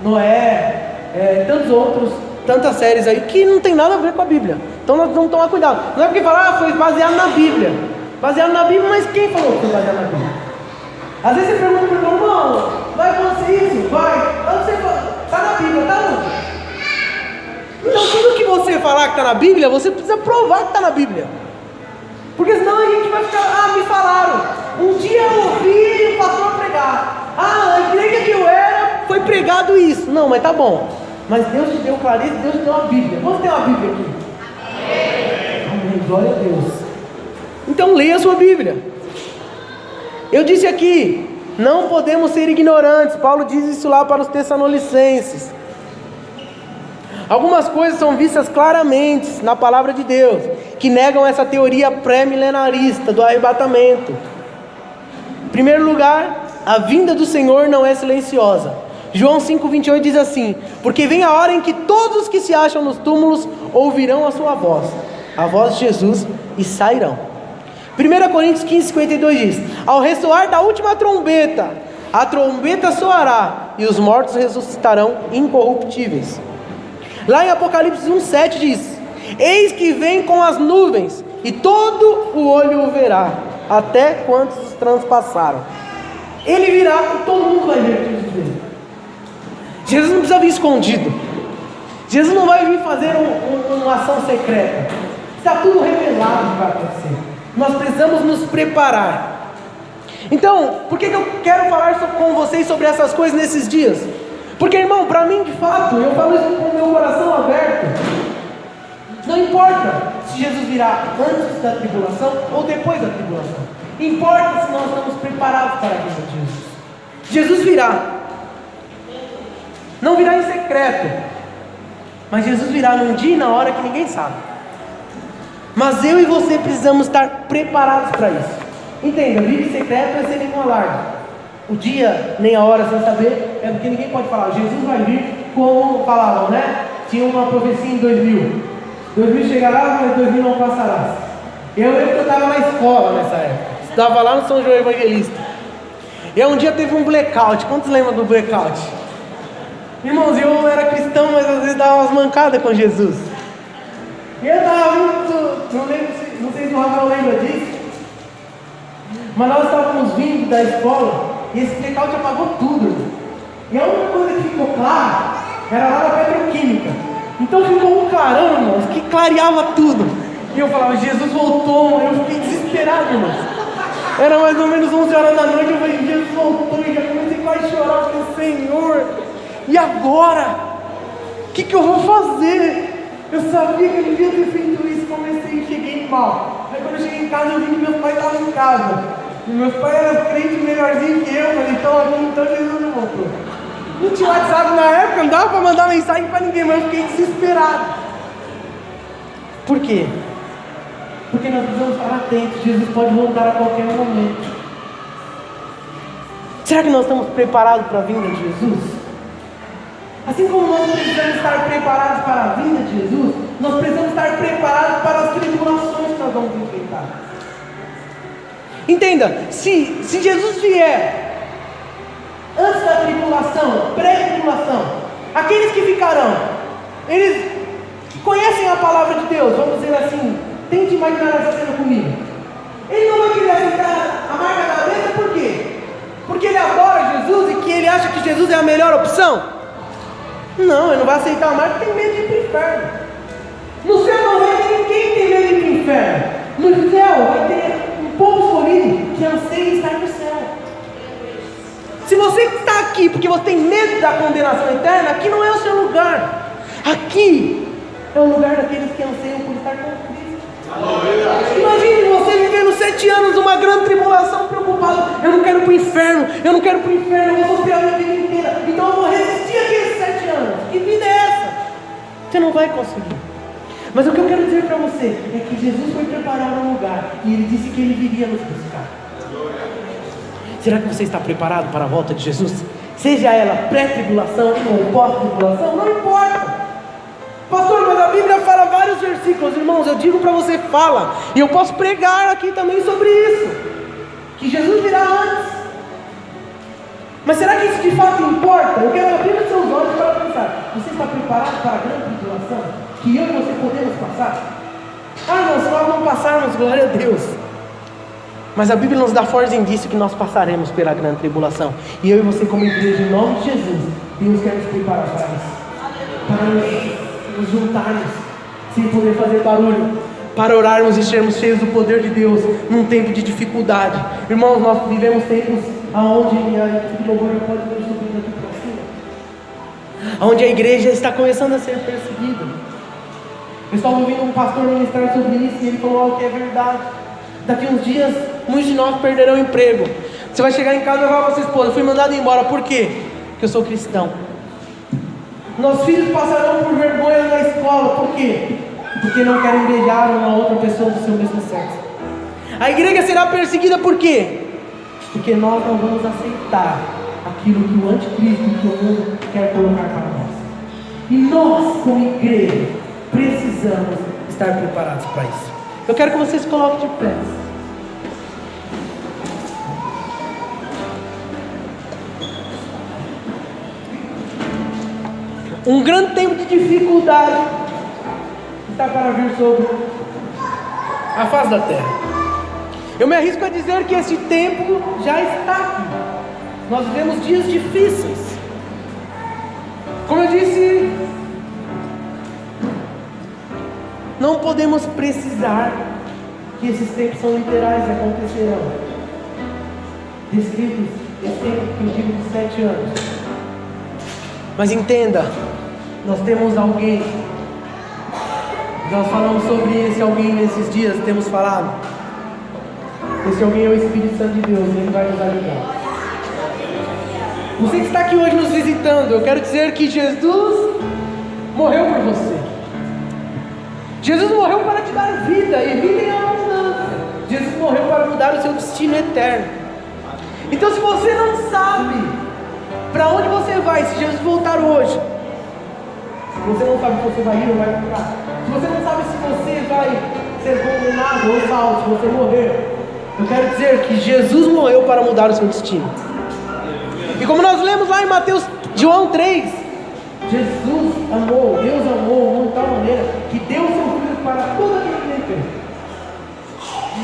Noé, tantos outros, tantas séries aí que não tem nada a ver com a Bíblia. Então nós vamos tomar cuidado. Não é porque falar, foi baseado na Bíblia. Baseado na Bíblia, mas quem falou que foi baseado na Bíblia? Às vezes você pergunta para o irmão, vai acontecer isso? Vai. Onde você fala? Está na Bíblia, está onde? Então tudo que você falar que está na Bíblia, você precisa provar que está na Bíblia. Porque senão a gente vai ficar, me falaram. Um dia eu ouvi o pastor pregar. A igreja que eu era, foi pregado isso. Não, mas tá bom. Mas Deus te deu clareza, Deus te deu uma Bíblia. Vamos ter uma Bíblia aqui? Amém. Glória a Deus. Então leia a sua Bíblia. Eu disse aqui, não podemos ser ignorantes. Paulo diz isso lá para os Tessalonicenses. Algumas coisas são vistas claramente na palavra de Deus, que negam essa teoria pré-milenarista do arrebatamento. Em primeiro lugar, a vinda do Senhor não é silenciosa. João 5,28 diz assim: porque vem a hora em que todos os que se acham nos túmulos ouvirão a sua voz, a voz de Jesus, e sairão. 1 Coríntios 15,52 diz: ao ressoar da última trombeta, a trombeta soará, e os mortos ressuscitarão incorruptíveis. Lá em Apocalipse 1,7 diz: eis que vem com as nuvens, e todo o olho o verá, até quantos transpassaram. Ele virá e todo mundo vai ver Jesus dele. Jesus não precisa vir escondido. Jesus não vai vir fazer uma ação secreta. Está tudo revelado que vai acontecer. Nós precisamos nos preparar. Então, por que eu quero falar com vocês sobre essas coisas nesses dias? Porque, irmão, para mim, de fato, eu falo isso com o meu coração aberto. Não importa se Jesus virá antes da tribulação ou depois da tribulação. Importa se nós estamos preparados para a vinda de Jesus. Jesus virá. Não virá em secreto. Mas Jesus virá num dia e na hora que ninguém sabe. Mas eu e você precisamos estar preparados para isso. Entenda, vir em secreto é sem nenhum alarde. O dia, nem a hora sem saber, é porque ninguém pode falar. Jesus vai vir como falavam, né? Tinha uma profecia em 2000. 2000 chegará, mas 2000 não passará. Eu lembro que eu estava na escola nessa época. Estava lá no São João Evangelista. E um dia teve um blackout. Quantos lembram do blackout? Irmãos, eu era cristão, mas às vezes dava umas mancadas com Jesus. E eu estava muito... Não sei se o Rafael lembra disso. Mas nós estávamos vindo da escola e esse blackout apagou tudo. E a única coisa que ficou clara era lá na petroquímica. Então ficou um clarão, irmãos, que clareava tudo. E eu falava, Jesus voltou. Eu fiquei desesperado, irmãos. Era mais ou menos 11 horas da noite. Eu falei, Jesus voltou. E já comecei quase a chorar. Eu falei, Senhor, e agora? O que eu vou fazer? Eu sabia que eu devia ter feito isso. Comecei e cheguei mal. Aí quando eu cheguei em casa, eu vi que meus pais estavam em casa. E meus pais eram crentes melhorzinhos que eu, mas então Jesus não voltou. Não tinha WhatsApp na época, não dava para mandar mensagem para ninguém, mas eu fiquei desesperado. Por quê? Porque nós precisamos estar atentos. Jesus pode voltar a qualquer momento. Será que nós estamos preparados para a vinda de Jesus? Assim como nós precisamos estar preparados para a vinda de Jesus, nós precisamos estar preparados para as tribulações que nós vamos enfrentar. Entenda, se Jesus vier antes da tribulação, pré-tribulação, aqueles que ficarão eles que conhecem a palavra de Deus, vamos dizer assim, tente imaginar essa cena comigo. Ele não vai querer aceitar a marca da besta, por quê? Porque ele adora Jesus e que ele acha que Jesus é a melhor opção? Não, ele não vai aceitar a marca porque tem medo de ir para o inferno. No céu não vai ter ninguém que tem medo de ir para o inferno. No céu vai ter um povo escolhido que anseia estar no céu. Se você está aqui porque você tem medo da condenação eterna, aqui não é o seu lugar. Aqui é o lugar daqueles que anseiam por estar com Cristo. Imagine você vivendo 7 anos numa grande tribulação, preocupado. Eu não quero ir para o inferno, eu não quero ir para o inferno, eu vou sofrer a minha vida inteira, então eu vou resistir aqueles 7 anos. Que vida é essa? Você não vai conseguir. Mas o que eu quero dizer para você é que Jesus foi preparar um lugar e Ele disse que Ele viria nos buscar. Será que você está preparado para a volta de Jesus? Seja ela pré-tribulação ou pós-tribulação, não importa. Pastor, mas a Bíblia fala vários versículos, irmãos, eu digo para você, fala, e eu posso pregar aqui também sobre isso, que Jesus virá antes. Mas será que isso de fato importa? Eu quero abrir os seus olhos para pensar, você está preparado para a grande tribulação que eu e você podemos passar? Ah, irmãos, se nós não passarmos, glória a Deus. Mas a Bíblia nos dá forte indício que nós passaremos pela grande tribulação, e eu e você como igreja, em nome de Jesus, Deus quer nos preparar para isso, para nos juntarmos, sem poder fazer barulho, para orarmos e sermos cheios do poder de Deus, num tempo de dificuldade. Irmãos, nós vivemos tempos onde a equipe de louvor pode vir subindo aqui para cima, onde a igreja está começando a ser perseguida. Eu estava ouvindo um pastor ministrar sobre isso, e ele falou algo que é verdade. Daqui uns dias, muitos de nós perderão o emprego. Você vai chegar em casa e vai falar para sua esposa, fui mandado embora, por quê? Porque eu sou cristão. Nossos filhos passarão por vergonha na escola, por quê? Porque não querem beijar uma outra pessoa do seu mesmo sexo. A igreja será perseguida por quê? Porque nós não vamos aceitar aquilo que o anticristo e que o mundo quer colocar para nós. E nós, como igreja, precisamos estar preparados para isso. Eu quero que vocês coloquem de pé. Um grande tempo de dificuldade está para vir sobre a face da terra. Eu me arrisco a dizer que esse tempo já está aqui. Nós vivemos dias difíceis. Como eu disse, não podemos precisar que esses tempos são literais e acontecerão. Descritos, esse tempo que eu digo de 7 anos. Mas entenda, nós temos alguém, nós falamos sobre esse alguém nesses dias, temos falado. Esse alguém é o Espírito Santo de Deus, Ele vai nos ajudar. Você que está aqui hoje nos visitando, eu quero dizer que Jesus morreu por você. Jesus morreu para te dar vida, e vida em abundância. Jesus morreu para mudar o seu destino eterno. Então, se você não sabe para onde você vai, se Jesus voltar hoje, se você não sabe se você vai ir ou vai ficar, se você não sabe se você vai ser condenado ou salvo, se você morrer, eu quero dizer que Jesus morreu para mudar o seu destino. E como nós lemos lá em João 3, Jesus amou, Deus amou de tal maneira que deu o seu Filho para todo aquele que ele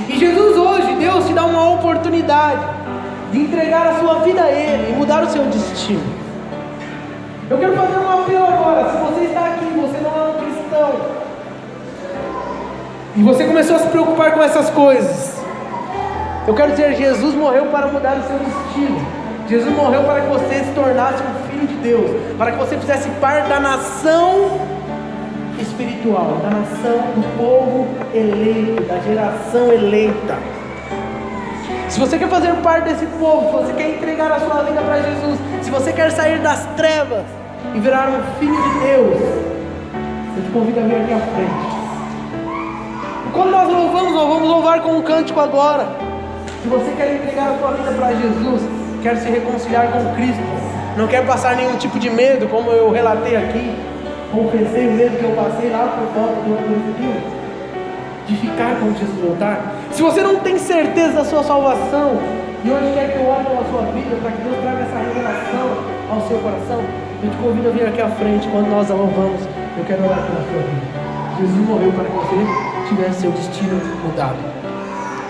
fez. E Jesus hoje, Deus te dá uma oportunidade de entregar a sua vida a Ele e mudar o seu destino. Eu quero fazer um apelo agora. Se você está aqui, você não é um cristão, e você começou a se preocupar com essas coisas, eu quero dizer, Jesus morreu para mudar o seu destino. Jesus morreu para que você se tornasse um filho de Deus, para que você fizesse parte da nação espiritual, da nação do povo eleito, da geração eleita. Se você quer fazer parte desse povo, se você quer entregar a sua vida para Jesus, se você quer sair das trevas e virar um filho de Deus, eu te convido a vir aqui à frente. E quando nós louvamos, nós vamos louvar com um cântico agora. Se você quer entregar a sua vida para Jesus, quer se reconciliar com Cristo, não quer passar nenhum tipo de medo, como eu relatei aqui, confessei o medo que eu passei lá por volta do ano de ficar com Jesus no altar. Se você não tem certeza da sua salvação e hoje quer que eu ore pela sua vida, para que Deus traga essa revelação ao seu coração, eu te convido a vir aqui à frente quando nós louvamos Eu quero orar pela sua vida. Jesus morreu para que você tivesse seu destino mudado.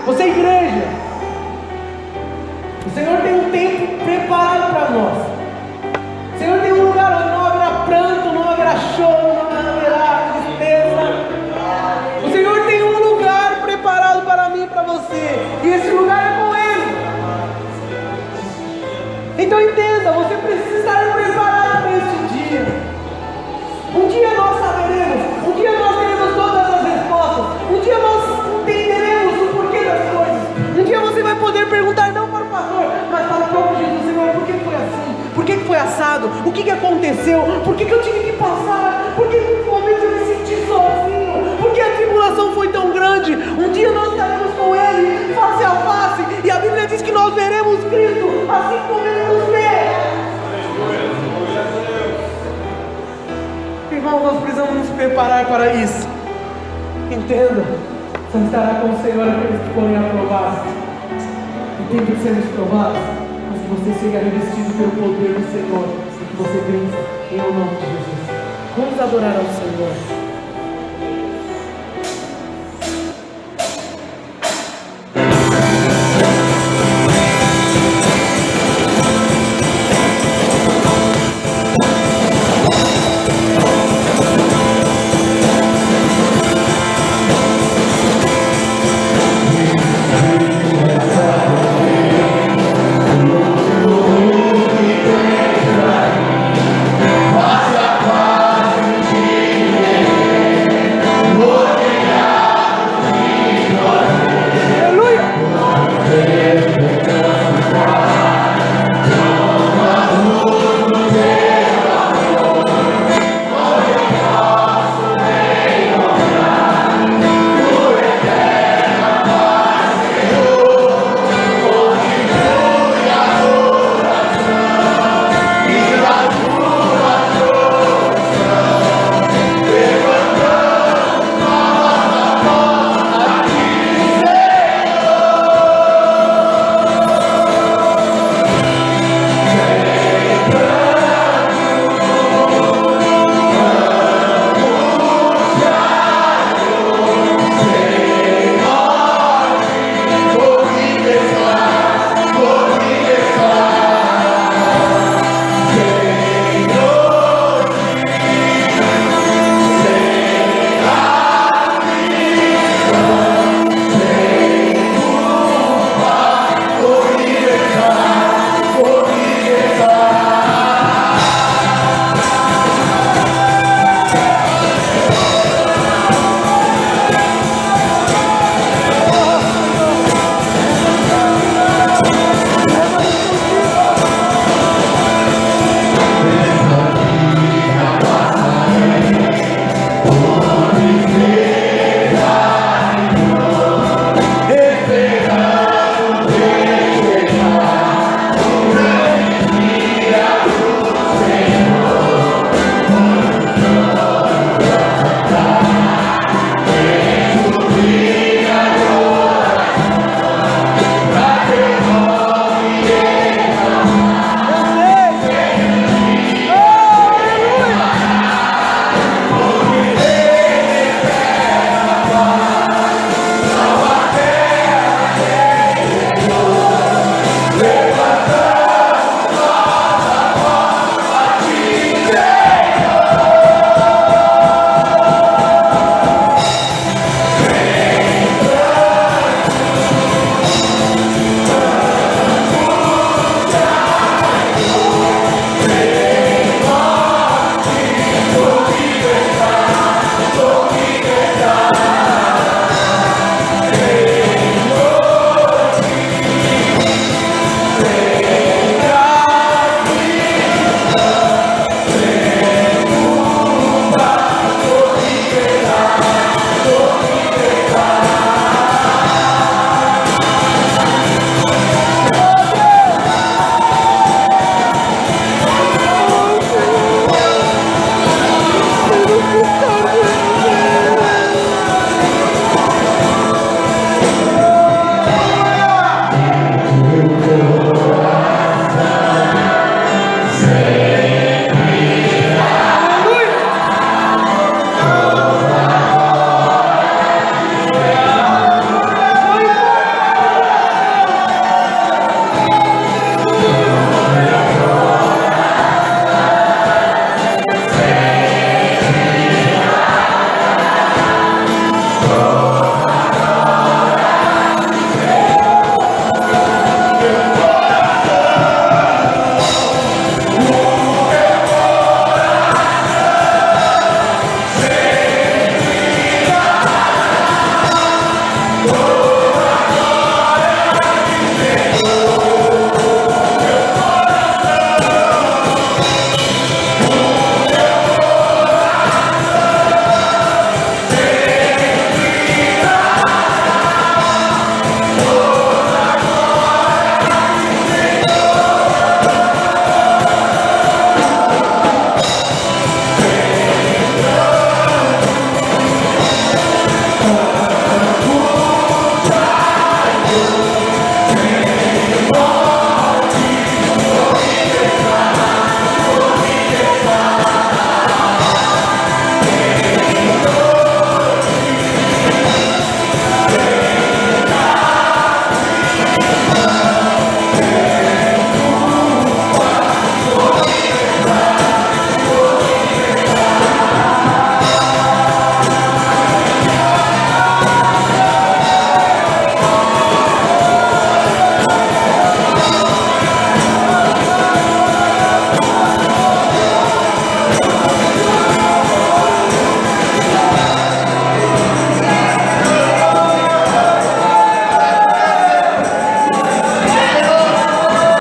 Você é igreja. O Senhor tem um tempo preparado para nós. O Senhor tem um lugar onde não haverá pranto, não haverá choro, não haverá tristeza. O Senhor tem um lugar preparado para mim e para você. E esse lugar é com Ele. Então entenda, você precisa estar preparado para este dia. Um dia nós saberemos, um dia nós teremos todas as respostas, um dia nós entenderemos o porquê das coisas. Um dia você vai poder perguntar não para o pastor, mas para o próprio Jesus: Senhor, por que foi assim? Por que foi assado? O que aconteceu? Por que eu tive que passar? Por que em muitos momentos eu me senti sozinho? Por que a tribulação foi tão grande? Um dia nós estaremos com Ele, face a face, e a Bíblia diz que nós veremos Cristo assim como Ele nos vê. Irmãos, nós precisamos nos preparar para isso. Entenda, você estará com o Senhor aqueles que forem aprovados. E tem que sermos provados, mas que você seja revestido pelo poder do Senhor, e que você vença em nome de Jesus. Vamos adorar ao Senhor.